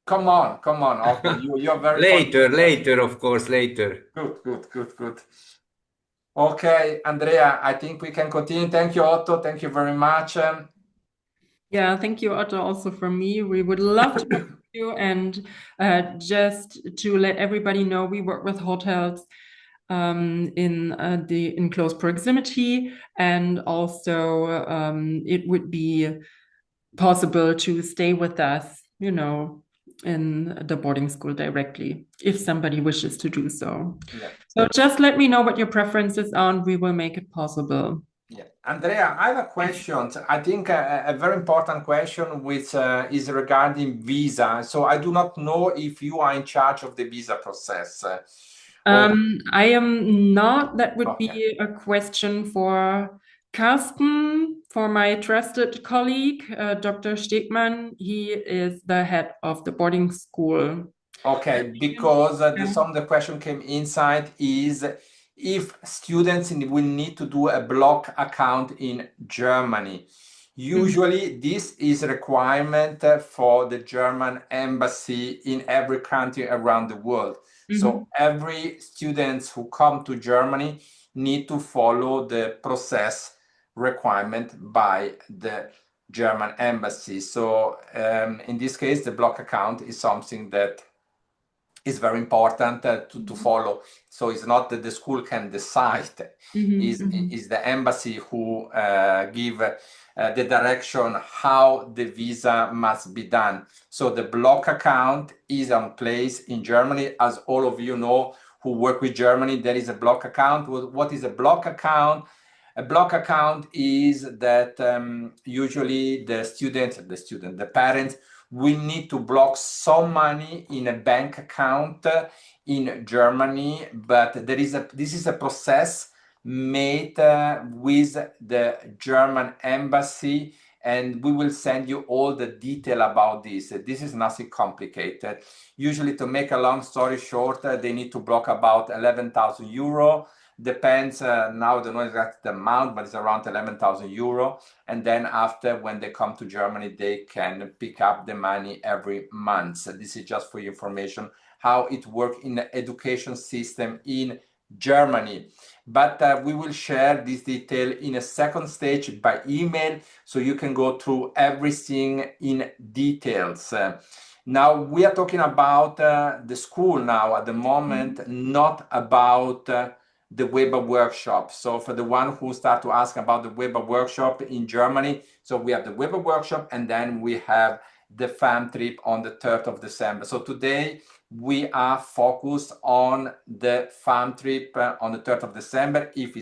Come on, Otto. You're a very Later, positive person. later, of course, later. Good, good, good, good. Okay, Andrea, I think we can continue. Thank you, Otto. Thank you very much. Yeah, thank you, Otto, also from me. We would love to work with you. And just to let everybody know, we work with hotels in close proximity, and also it would be possible to stay with us, in the boarding school directly, if somebody wishes to do so. Yeah. So just let me know what your preferences are, and we will make it possible. Yeah. Andrea, I have a question. I think a very important question, which is regarding visa. So I do not know if you are in charge of the visa process. Or I am not. That would okay. be a question for Carsten, for my trusted colleague, Dr. Stegmann. He is the head of the boarding school. Okay, because Yeah. some of the question came inside is if students will need to do a block account in Germany. Usually, this is a requirement for the German embassy in every country around the world. So every students who come to Germany need to follow the process requirement by the German embassy. So in this case, the block account is something that is very important to follow. So it's not that the school can decide, is the embassy who give the direction how the visa must be done. So the block account is in place in Germany. As all of you know who work with Germany, there is a block account. What is a block account? A block account is that usually the parents will need to block some money in a bank account in Germany, but this is a process made with the German embassy, and we will send you all the detail about this. This is nothing complicated. Usually, to make a long story short, they need to block about 11,000 euro. Depends, now I don't know exactly the amount, but it's around 11,000 euro. And then after, when they come to Germany, they can pick up the money every month. So this is just for your information, how it works in the education system in Germany. But we will share this detail in a second stage by email, so you can go through everything in details. Now we are talking about the school now at the moment, not about the WEBA workshop. So for the one who start to ask about the WEBA workshop in Germany, so we have the WEBA workshop and then we have the fam trip on the 3rd of December. So today we are focused on the farm trip on the 3rd of December, if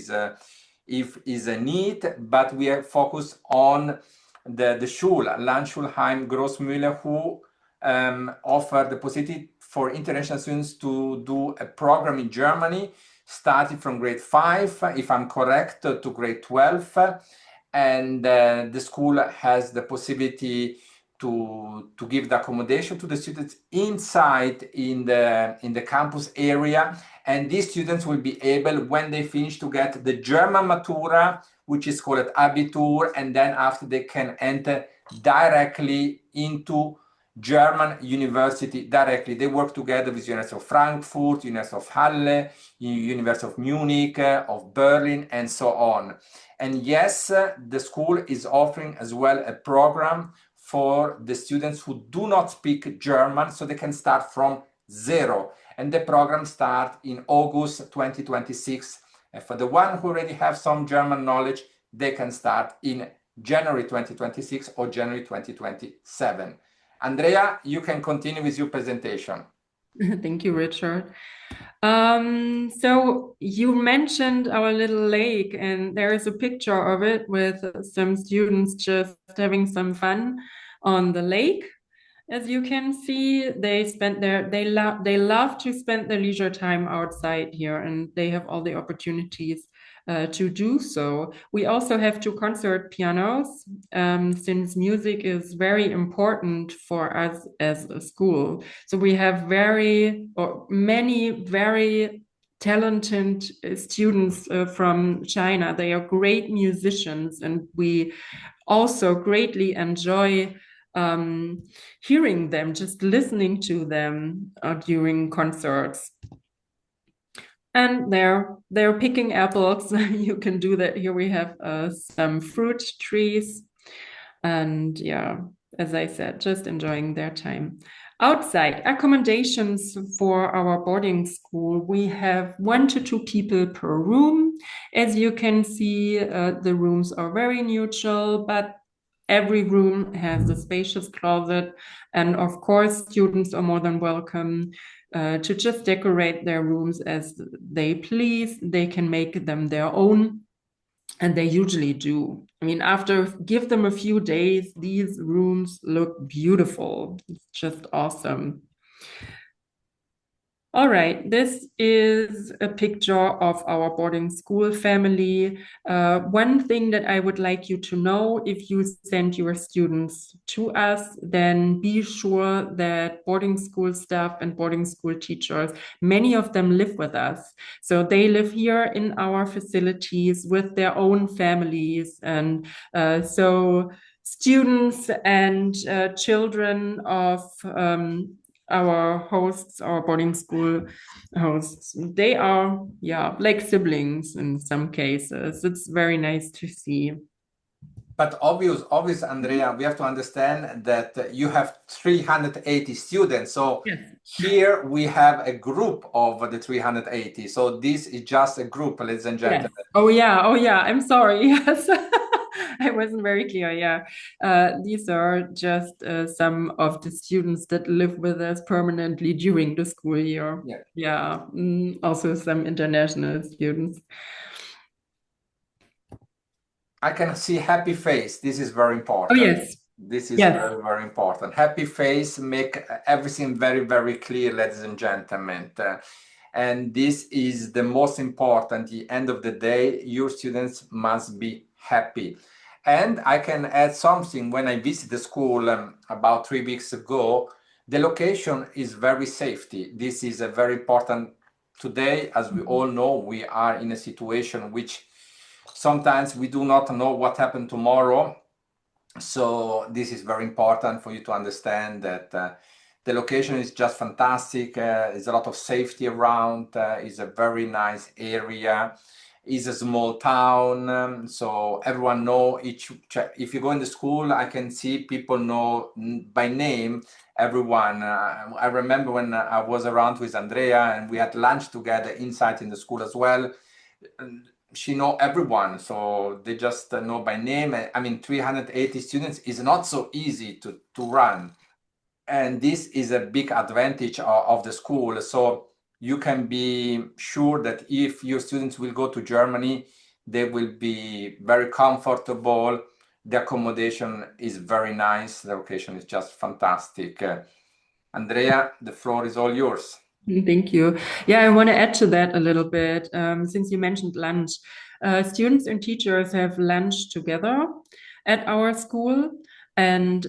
is a need, but we are focused on the Schule, Landschulheim Grovesmühle, who offer the possibility for international students to do a program in Germany, starting from grade 5, if I'm correct, to grade 12. And the school has the possibility to give the accommodation to the students inside in the campus area, and these students will be able, when they finish, to get the German Matura, which is called Abitur, and then after they can enter directly into German university directly. They work together with University of Frankfurt, University of Halle, University of Munich, of Berlin, and so on. And yes, the school is offering as well a program for the students who do not speak German, so they can start from zero. And the program starts in August 2026. And for the one who already have some German knowledge, they can start in January 2026 or January 2027. Andrea, you can continue with your presentation. Thank you, Richard. So you mentioned our little lake, and there is a picture of it with some students just having some fun on the lake. As you can see, they love to spend their leisure time outside here, and they have all the opportunities to do so. We also have 2 concert pianos, since music is very important for us as a school. So we have many very talented students from China. They are great musicians, and we also greatly enjoy hearing them, just listening to them during concerts. And they're picking apples. You can do that. Here we have some fruit trees, and yeah, as I said, just enjoying their time. Outside, accommodations for our boarding school, we have 1 to 2 people per room. As you can see, the rooms are very neutral, but every room has a spacious closet, and of course, students are more than welcome to just decorate their rooms as they please. They can make them their own, and they usually do. I mean, give them a few days, these rooms look beautiful. It's just awesome. All right, this is a picture of our boarding school family. One thing that I would like you to know, if you send your students to us, then be sure that boarding school staff and boarding school teachers, many of them live with us. So they live here in our facilities with their own families. And so students and children of our hosts, our boarding school hosts, they are, like siblings in some cases. It's very nice to see. But obvious, Andrea, we have to understand that you have 380 students. So yes, here we have a group of the 380. So this is just a group, ladies and gentlemen. Yes. Oh yeah. I'm sorry. Yes. I wasn't very clear. Yeah. These are just some of the students that live with us permanently during the school year. Yeah. Also some international students. I can see happy face. This is very important. Oh, yes. This is very, very important. Happy face make everything very, very clear, ladies and gentlemen. And this is the most important. At the end of the day, your students must be happy. And I can add something. When I visited the school about 3 weeks ago, the location is very safety. This is a very important. Today, as we all know, we are in a situation which sometimes we do not know what happened tomorrow. So this is very important for you to understand that The location is just fantastic. There's a lot of safety around. It's a very nice area. It's a small town, so everyone know each. If you go in the school, I can see people know by name everyone. I remember when I was around with Andrea and we had lunch together inside in the school as well. She know everyone, so they just know by name. I mean, 380 students is not so easy to run, and this is a big advantage of the school. So you can be sure that if your students will go to Germany, they will be very comfortable. The accommodation is very nice. The location is just fantastic. Andrea, the floor is all yours. Thank you. Yeah, I want to add to that a little bit. Since you mentioned lunch, students and teachers have lunch together at our school, and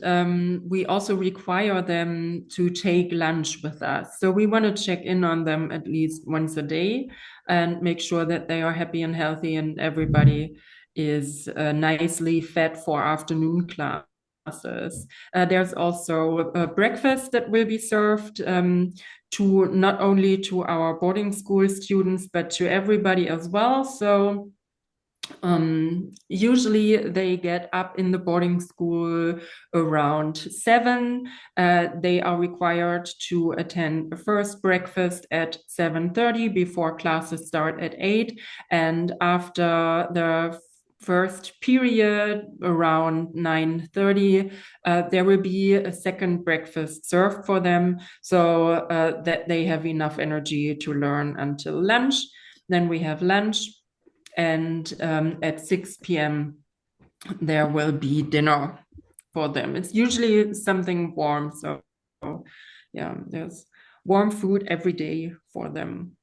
we also require them to take lunch with us. So we want to check in on them at least once a day and make sure that they are happy and healthy and everybody is nicely fed for afternoon classes. There's also a breakfast that will be served to not only to our boarding school students, but to everybody as well. So usually they get up in the boarding school around 7. They are required to attend the first breakfast at 7:30 before classes start at 8. And after the first period around 9:30, there will be a second breakfast served for them, so that they have enough energy to learn until lunch. Then we have lunch, and at 6 p.m. there will be dinner for them. It's usually something warm, so yeah, there's warm food every day for them.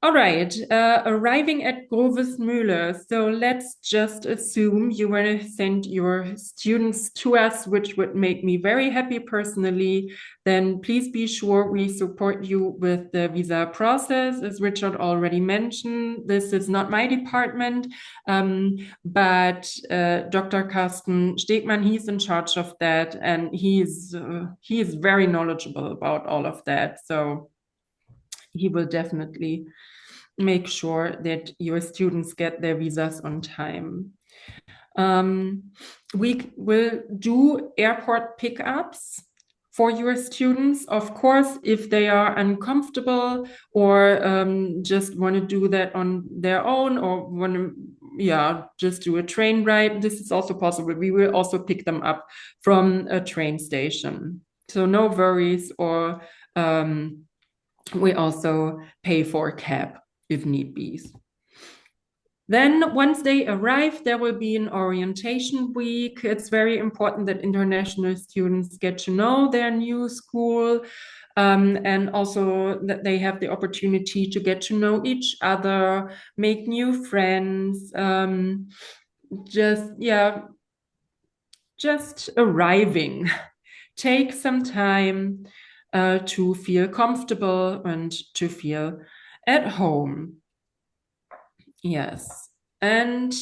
All right, arriving at Grovesmühle. So let's just assume you want to send your students to us, which would make me very happy personally. Then please be sure we support you with the visa process. As Richard already mentioned, this is not my department, but Dr. Carsten Stegmann, he's in charge of that, and he is very knowledgeable about all of that. So he will definitely make sure that your students get their visas on time. We will do airport pickups for your students. Of course, if they are uncomfortable or just want to do that on their own or want to just do a train ride, this is also possible. We will also pick them up from a train station. So no worries, or we also pay for a cab if need be. Then once they arrive, there will be an orientation week. It's very important that international students get to know their new school, and also that they have the opportunity to get to know each other, make new friends, just arriving. Take some time to feel comfortable and to feel at home. Yes. And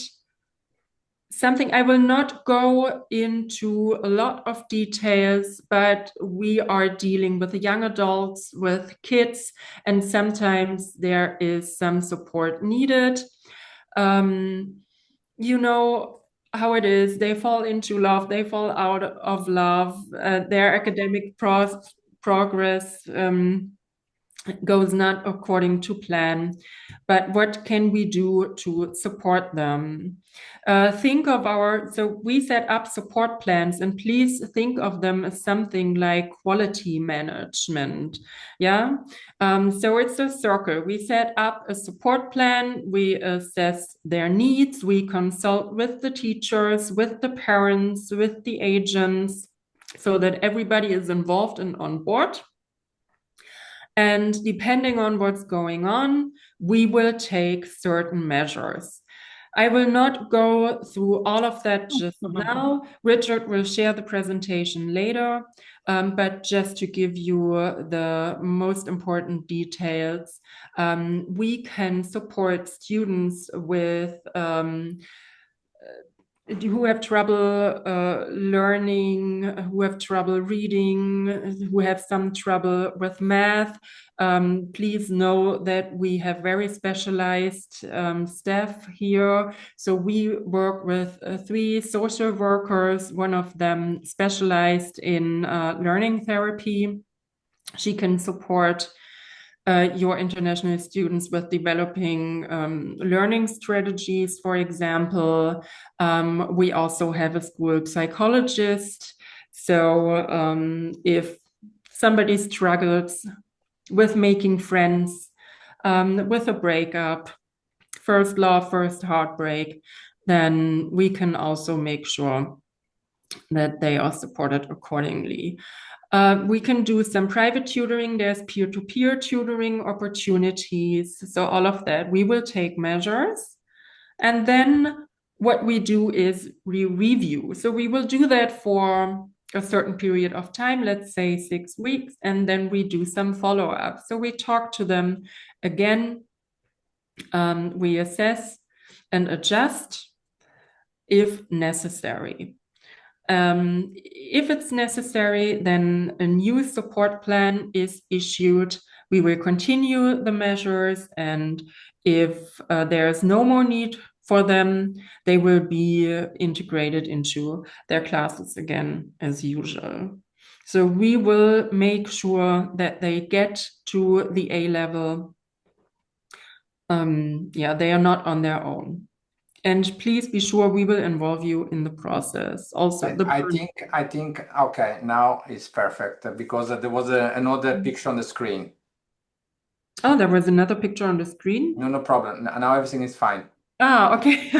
something I will not go into a lot of details, but we are dealing with young adults, with kids, and sometimes there is some support needed. You know how it is. They fall into love, they fall out of love, their academic progress goes not according to plan, but what can we do to support them? So we set up support plans, and please think of them as something like quality management. Yeah. So it's a circle. We set up a support plan, we assess their needs, we consult with the teachers, with the parents, with the agents, so that everybody is involved and on board. And depending on what's going on, we will take certain measures. I will not go through all of that just now. Richard will share the presentation later, but just to give you the most important details, we can support students with who have trouble learning, who have trouble reading, who have some trouble with math, please know that we have very specialized staff here. So we work with 3 social workers, one of them specialized in learning therapy. She can support your international students with developing learning strategies, for example. We also have a school psychologist. So if somebody struggles with making friends, with a breakup, first love, first heartbreak, then we can also make sure that they are supported accordingly. We can do some private tutoring. There's peer-to-peer tutoring opportunities. So all of that, we will take measures. And then what we do is we review. So we will do that for a certain period of time, let's say 6 weeks, and then we do some follow-up. So we talk to them again. We assess and adjust if necessary. If it's necessary, then a new support plan is issued. We will continue the measures, and if there's no more need for them, they will be integrated into their classes again as usual. So we will make sure that they get to the A level. Yeah, they are not on their own. And please be sure we will involve you in the process. Also, I think, okay, now it's perfect because there was another picture on the screen. Oh, there was another picture on the screen? No problem. Now everything is fine. Ah, okay.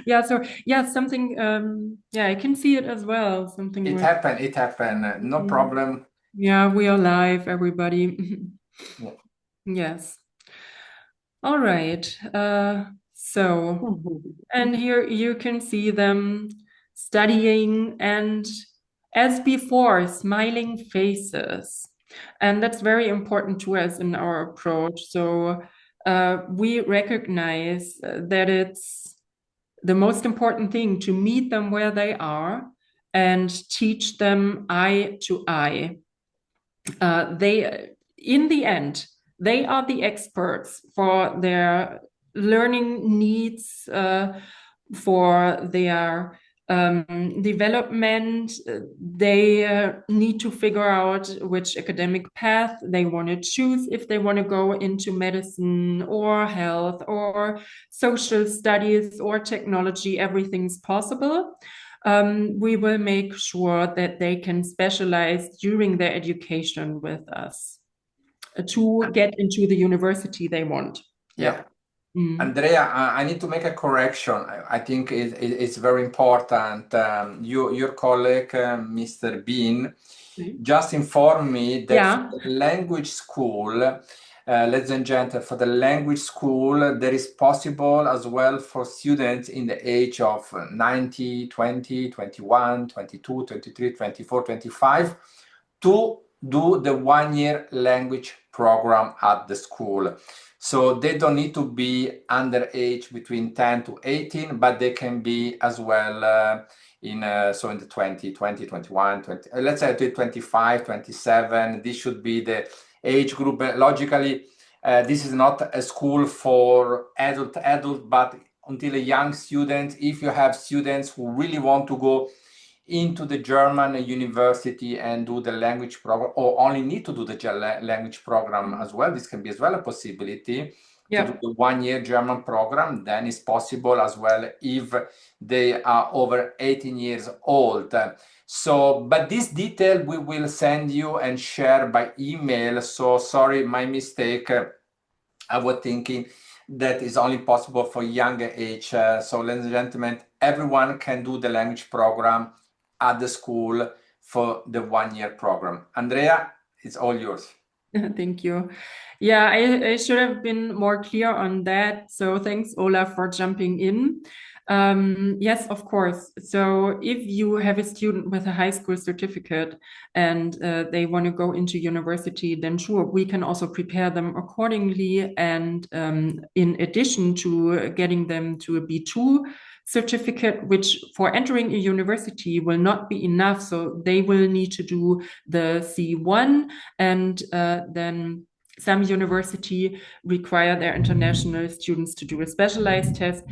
Yeah, so yeah, something, yeah, I can see it as well. Something It happened. No problem. Yeah, we are live, everybody. Yeah. Yes. All right. So, and here you can see them studying and, as before, smiling faces. And that's very important to us in our approach. So we recognize that it's the most important thing to meet them where they are and teach them eye to eye. In the end, they are the experts for their learning needs, for their development. They need to figure out which academic path they want to choose, if they want to go into medicine or health or social studies or technology. Everything's possible. We will make sure that they can specialize during their education with us to get into the university they want. Yeah. Andrea, I need to make a correction. I think it's very important. Your colleague, Mr. Bean, just informed me that for the language school, ladies and gentlemen, for the language school, there is possible as well for students in the age of 90, 20, 21, 22, 23, 24, 25 to do the 1-year language program at the school. So they don't need to be under age between 10 to 18, but they can be as well in the 20, 21, 20, let's say 25, 27. This should be the age group. Logically, this is not a school for adult, but until a young student. If you have students who really want to go into the German university and do the language program, or only need to do the language program as well, this can be as well a possibility to do the 1-year German program. Then it's possible as well if they are over 18 years old. So, but this detail we will send you and share by email. So sorry, my mistake. I was thinking that is only possible for younger age. So ladies and gentlemen, everyone can do the language program at the school for the 1-year program. Andrea, it's all yours. Thank you. Yeah, I should have been more clear on that. So thanks, Olaf, for jumping in. Yes, of course. So if you have a student with a high school certificate and they want to go into university, then sure, we can also prepare them accordingly. And in addition to getting them to a B2 certificate, which for entering a university will not be enough. So they will need to do the C1, and then some university require their international students to do a specialized test.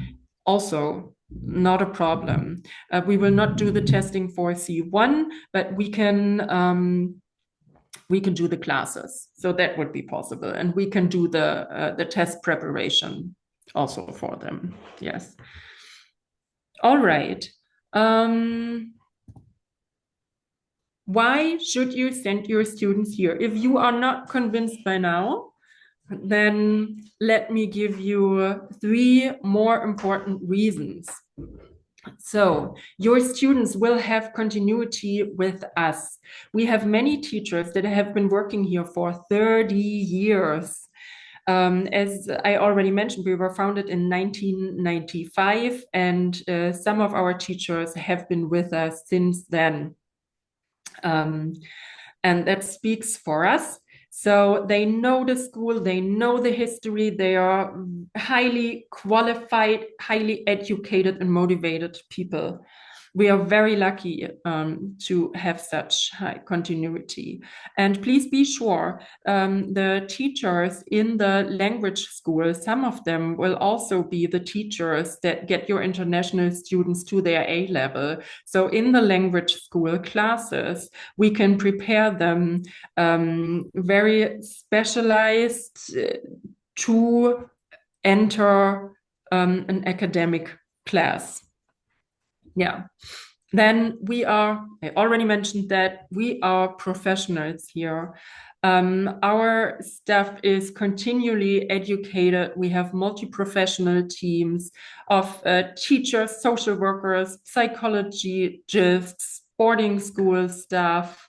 Also, not a problem. We will not do the testing for C1, but we can do the classes. So that would be possible, and we can do the test preparation also for them. Yes. All right. Why should you send your students here? If you are not convinced by now, then let me give you 3 more important reasons. So your students will have continuity with us. We have many teachers that have been working here for 30 years. As I already mentioned, we were founded in 1995, and some of our teachers have been with us since then. And that speaks for us. So they know the school, they know the history, they are highly qualified, highly educated and motivated people. We are very lucky to have such high continuity. And please be sure, the teachers in the language school, some of them will also be the teachers that get your international students to their A level. So in the language school classes, we can prepare them very specialized to enter an academic class. Yeah. Then I already mentioned that we are professionals here. Our staff is continually educated. We have multi-professional teams of teachers, social workers, psychologists, boarding school staff.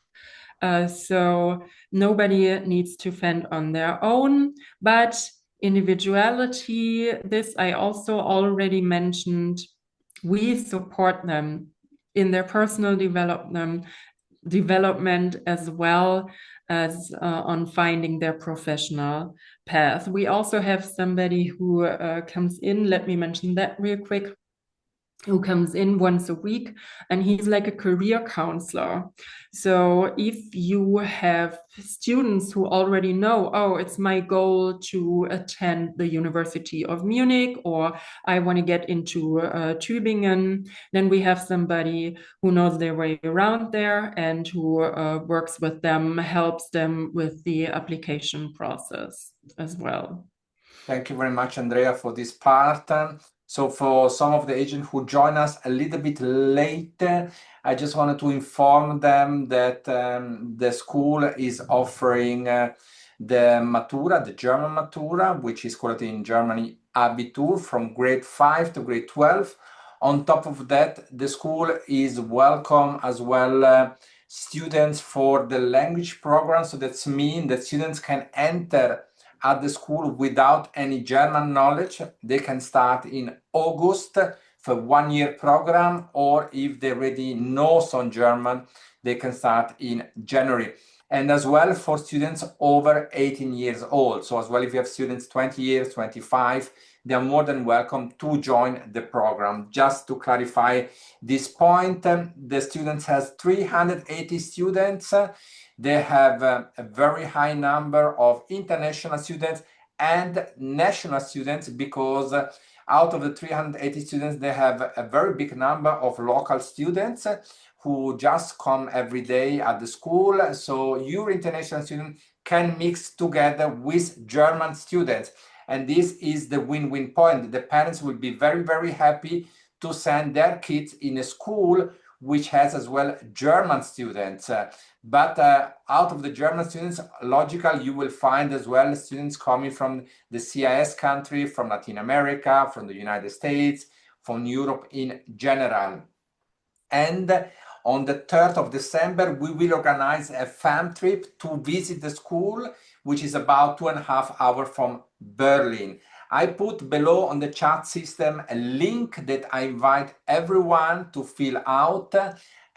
So nobody needs to fend on their own, but individuality, this I also already mentioned. We support them in their personal development as well as on finding their professional path. We also have somebody who comes in, let me mention that real quick, who comes in once a week, and he's like a career counselor. So if you have students who already know, oh, it's my goal to attend the University of Munich, or I want to get into Tübingen, then we have somebody who knows their way around there and who works with them, helps them with the application process as well. Thank you very much, Andrea, for this part. So for some of the agents who join us a little bit late, I just wanted to inform them that the school is offering the Matura, the German Matura, which is called in Germany Abitur, from grade 5 to grade 12. On top of that, the school is welcome as well students for the language program. So that means that students can enter at the school without any German knowledge. They can start in August for 1-year program, or if they already know some German, they can start in January. And as well for students over 18 years old. So as well, if you have students 20 years, 25, they are more than welcome to join the program. Just to clarify this point, the students has 380 students. They have a very high number of international students and national students, because out of the 380 students, they have a very big number of local students who just come every day at the school. So your international student can mix together with German students. And this is the win-win point. The parents will be very, very happy to send their kids in a school which has as well German students. But out of the German students, logical, you will find as well students coming from the CIS country, from Latin America, from the United States, from Europe in general. And on the 3rd of December, we will organize a fam trip to visit the school, which is about 2.5 hours from Berlin. I put below on the chat system a link that I invite everyone to fill out.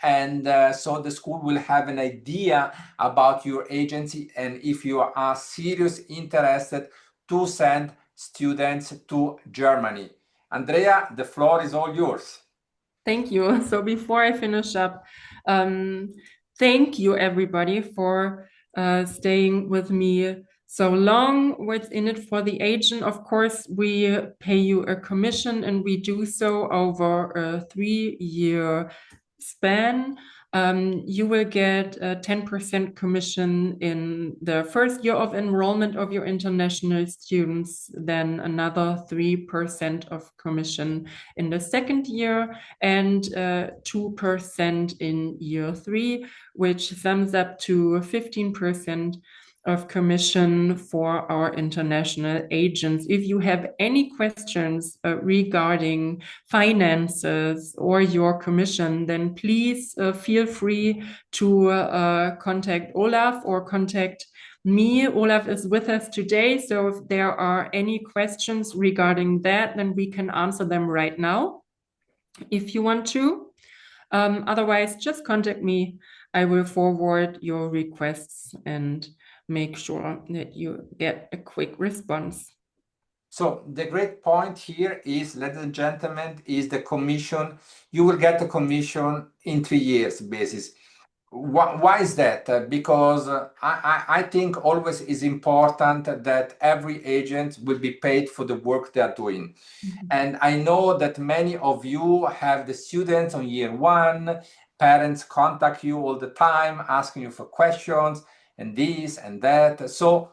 And so the school will have an idea about your agency, and if you are seriously interested to send students to Germany. Andrea, the floor is all yours. Thank you. So before I finish up, thank you everybody for staying with me so long. What's in it for the agent? Of course, we pay you a commission, and we do so over a 3-year span. You will get a 10% commission in the first year of enrollment of your international students, then another 3% of commission in the second year, and 2% in year 3, which sums up to 15% of commission for our international agents. If you have any questions regarding finances or your commission, then please feel free to contact Olaf or contact me. Olaf is with us today, so if there are any questions regarding that, then we can answer them right now if you want to. Otherwise, just contact me. I will forward your requests and make sure that you get a quick response. So the great point here is, ladies and gentlemen, is the commission. You will get a commission in 3 years basis. Why is that? Because I think always is important that every agent will be paid for the work they are doing. And I know that many of you have the students on year 1, parents contact you all the time, asking you for questions and this and that. So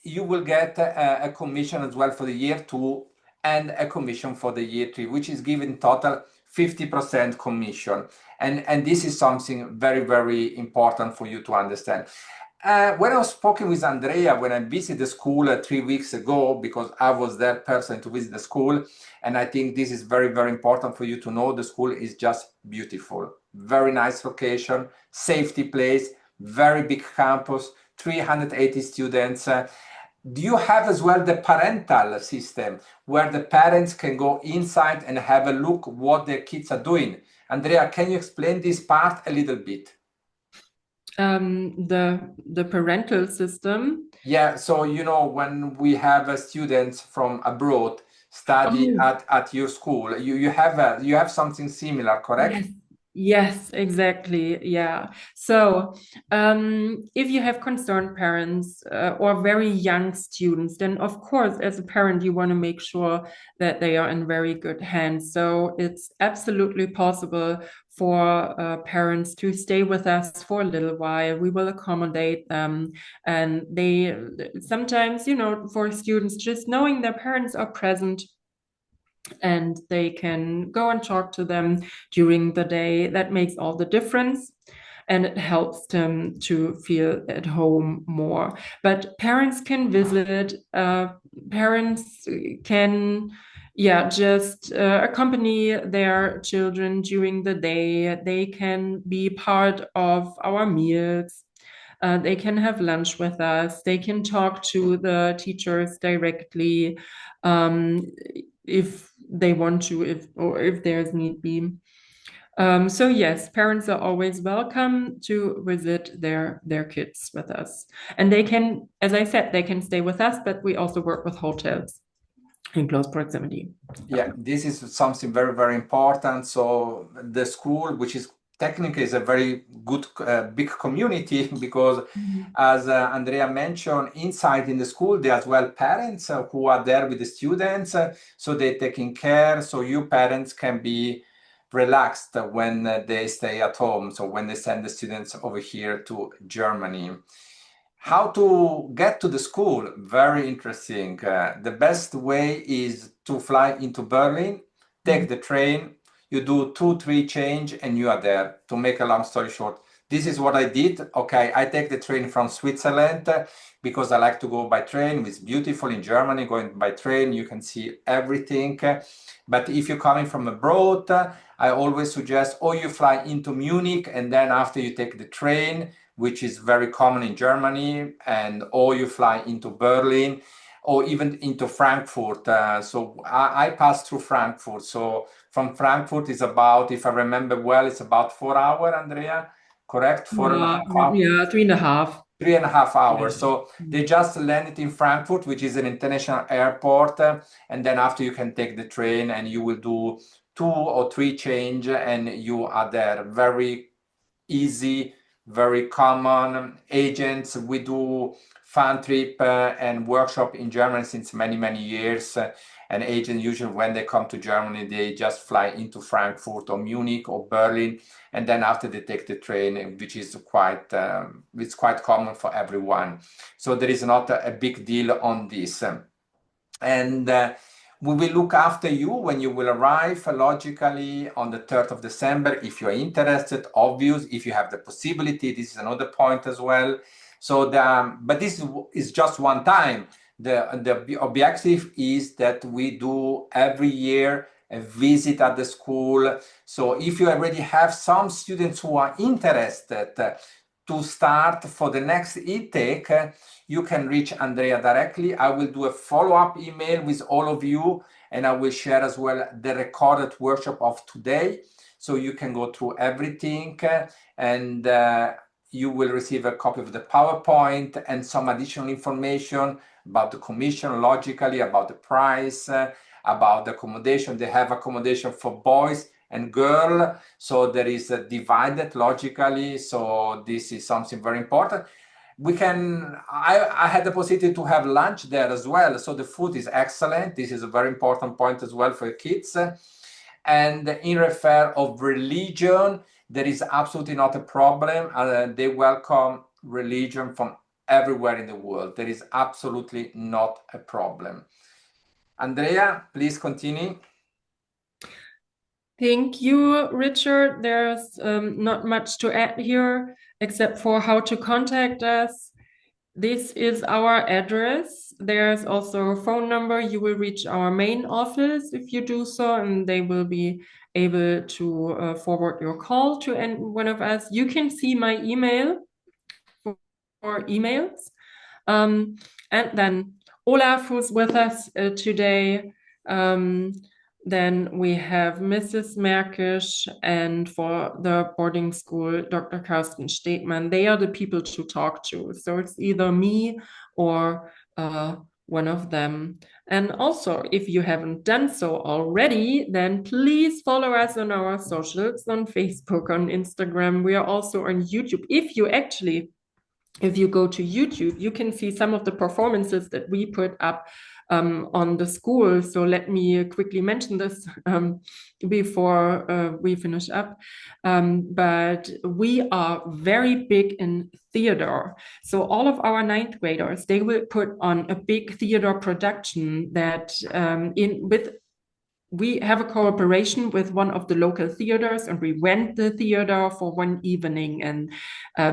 you will get a commission as well for the year 2 and a commission for the year 3, which is given total 50% commission. And this is something very, very important for you to understand. When I was speaking with Andrea, when I visited the school 3 weeks ago, because I was that person to visit the school, and I think this is very, very important for you to know, the school is just beautiful. Very nice location, safety place, very big campus, 380 students. Do you have as well the parental system where the parents can go inside and have a look what their kids are doing? Andrea, can you explain this part a little bit? The parental system. Yeah, so you know, when we have students from abroad study at your school, you have something similar, correct? Yes, exactly. Yeah. So, if you have concerned parents or very young students, then of course, as a parent, you want to make sure that they are in very good hands. So it's absolutely possible for parents to stay with us for a little while. We will accommodate them, and they sometimes, for students, just knowing their parents are present and they can go and talk to them during the day, that makes all the difference, and it helps them to feel at home more. But parents can visit, parents can just accompany their children during the day. They can be part of our meals. They can have lunch with us. They can talk to the teachers directly if they want to, if there's need be. So yes, parents are always welcome to visit their kids with us. And they can, as I said, they can stay with us, but we also work with hotels in close proximity. Yeah, this is something very, very important. So the school, which is technically is a very good big community, because as Andrea mentioned, inside in the school there are as well parents who are there with the students, so they're taking care, so you parents can be relaxed when they stay at home, so when they send the students over here to Germany. How to get to the school? Very interesting. The best way is to fly into Berlin, take the train, you do 2-3 change and you are there. To make a long story short, this is what I did. Okay, I take the train from Switzerland because I like to go by train. It's beautiful in Germany, going by train, you can see everything. But if you're coming from abroad, I always suggest, or you fly into Munich and then after you take the train, which is very common in Germany, and or you fly into Berlin, or even into Frankfurt. So I passed through Frankfurt. So from Frankfurt is about, if I remember well, it's about 4 hours, Andrea, correct? 4.5 hours? Yeah, 3.5. 3.5 hours. Yeah. So they just landed in Frankfurt, which is an international airport. And then after you can take the train and you will do 2 or 3 change and you are there. Very easy, very common. Agents, we do fun trip and workshop in Germany since many years. And agents usually when they come to Germany, they just fly into Frankfurt or Munich or Berlin, and then after they take the train, which is quite it's quite common for everyone. So there is not a big deal on this. And we will look after you when you will arrive logically on the 3rd of December. If you're interested, obvious, if you have the possibility, this is another point as well. So but this is just one time. The objective is that we do every year a visit at the school. So if you already have some students who are interested to start for the next intake, you can reach Andrea directly. I will do a follow-up email with all of you, and I will share as well the recorded workshop of today. So you can go through everything, and you will receive a copy of the PowerPoint and some additional information about the commission, logically, about the price, about the accommodation. They have accommodation for boys and girl, so there is a divided logically. So this is something very important. I had the possibility to have lunch there as well. So the food is excellent. This is a very important point as well for kids. And in refer of religion, there is absolutely not a problem. They welcome religion from everywhere in the world. There is absolutely not a problem. Andrea, please continue. Thank you, Richard. There's not much to add here, except for how to contact us. This is our address. There's also a phone number. You will reach our main office if you do so, and they will be able to forward your call to one of us. You can see my email for emails. And then Olaf, who's with us today. Then we have Mrs. Merkisch, and for the boarding school, Dr. Carsten Stegmann. They are the people to talk to. So it's either me or one of them. And also, if you haven't done so already, then please follow us on our socials, on Facebook, on Instagram. We are also on YouTube. If you go to YouTube, you can see some of the performances that we put up on the school. So let me quickly mention this before we finish up. But we are very big in theater. So all of our 9th graders, they will put on a big theater production that we have a cooperation with one of the local theaters, and we rent the theater for one evening, and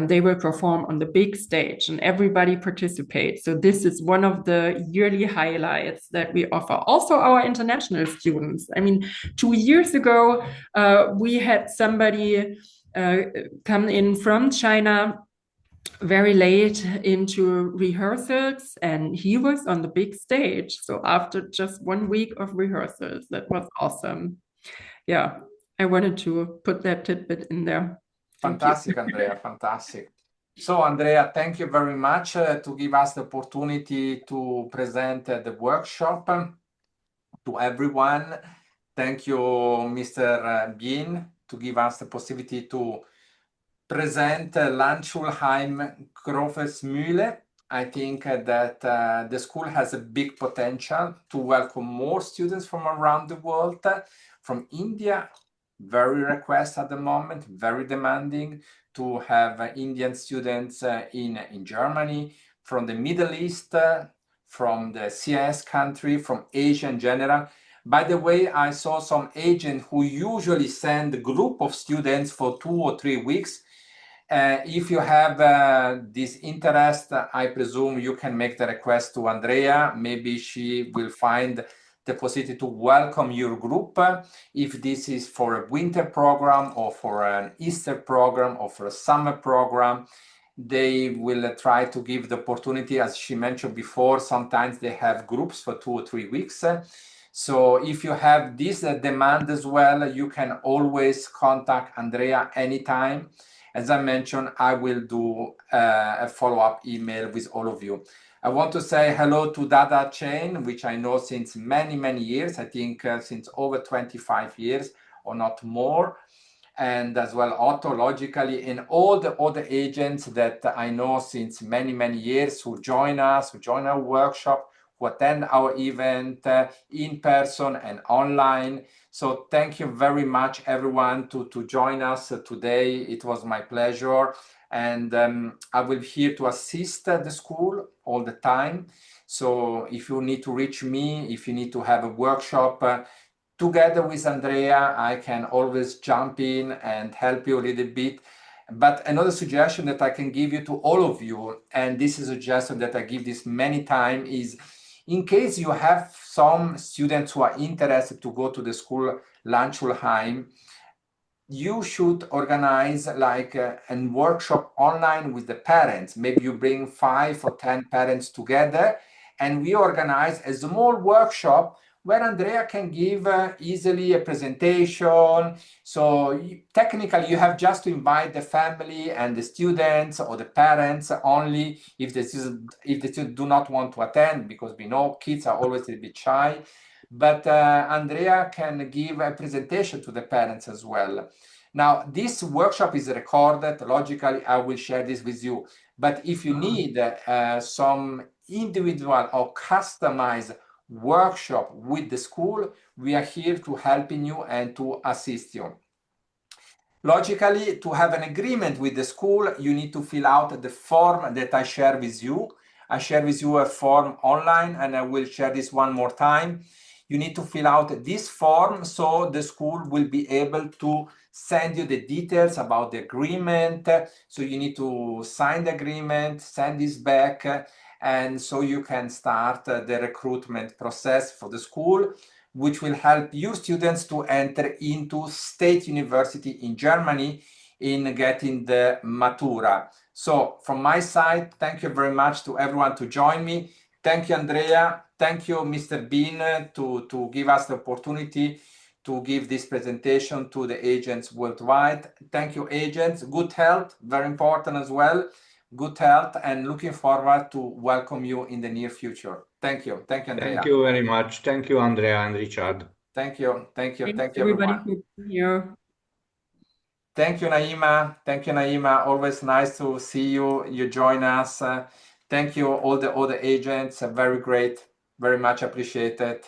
they will perform on the big stage and everybody participates. So this is one of the yearly highlights that we offer. Also our international students. I mean, 2 years ago, we had somebody come in from China very late into rehearsals, and he was on the big stage. So after just 1 week of rehearsals, that was awesome. Yeah, I wanted to put that tidbit in there. Fantastic, Andrea, fantastic. So Andrea, thank you very much to give us the opportunity to present the workshop to everyone. Thank you, Mr. Bien, to give us the possibility to present Landschulheim Grovesmühle. I think that the school has a big potential to welcome more students from around the world, from India, very request at the moment, very demanding to have Indian students in Germany, from the Middle East, from the CIS country, from Asia in general. By the way, I saw some agents who usually send a group of students for 2 or 3 weeks. If you have this interest, I presume you can make the request to Andrea. Maybe she will find the possibility to welcome your group. If this is for a winter program or for an Easter program or for a summer program, They will try to give the opportunity, as she mentioned before, sometimes they have groups for 2 or 3 weeks. So if you have this demand as well, you can always contact Andrea anytime. As I mentioned, I will do a follow-up email with all of you. I want to say hello to Dada Chain, which I know since many, many years, I think since over 25 years or not more. And as well, Otto, logically, and all the other agents that I know since many, many years who join us, who join our workshop, who attend our event in person and online. So thank you very much, everyone, to join us today. It was my pleasure. And I will be here to assist the school all the time. So if you need to reach me, if you need to have a workshop, together with Andrea, I can always jump in and help you a little bit. But another suggestion that I can give you to all of you, and this is a suggestion that I give this many times, is in case you have some students who are interested to go to the school Landschulheim, you should organize like a workshop online with the parents. Maybe you bring 5 or 10 parents together, and we organize a small workshop where Andrea can give easily a presentation. So technically you have just to invite the family and the students or the parents only if the students do not want to attend, because we know kids are always a bit shy. But Andrea can give a presentation to the parents as well. Now, this workshop is recorded. Logically, I will share this with you. But if you need some individual or customized workshop with the school, we are here to helping you and to assist you. Logically, to have an agreement with the school, you need to fill out the form that I share with you. I share with you a form online, and I will share this one more time. You need to fill out this form so the school will be able to send you the details about the agreement. So you need to sign the agreement, send this back, and so you can start the recruitment process for the school, which will help your students to enter into state university in Germany in getting the Matura. So from my side, thank you very much to everyone to join me. Thank you, Andrea. Thank you, Mr. Bean, to give us the opportunity to give this presentation to the agents worldwide. Thank you, agents. Good health, very important as well. Good health, and looking forward to welcome you in the near future. Thank you. Thank you, Andrea. Thank you very much. Thank you, Andrea and Richard. Thank you. Thank you. Thanks Thank you, everybody everyone. for being here. Thank you, Naima. Thank you, Naima. Always nice to see you. You join us. Thank you, all the other agents. Very great. Very much appreciated.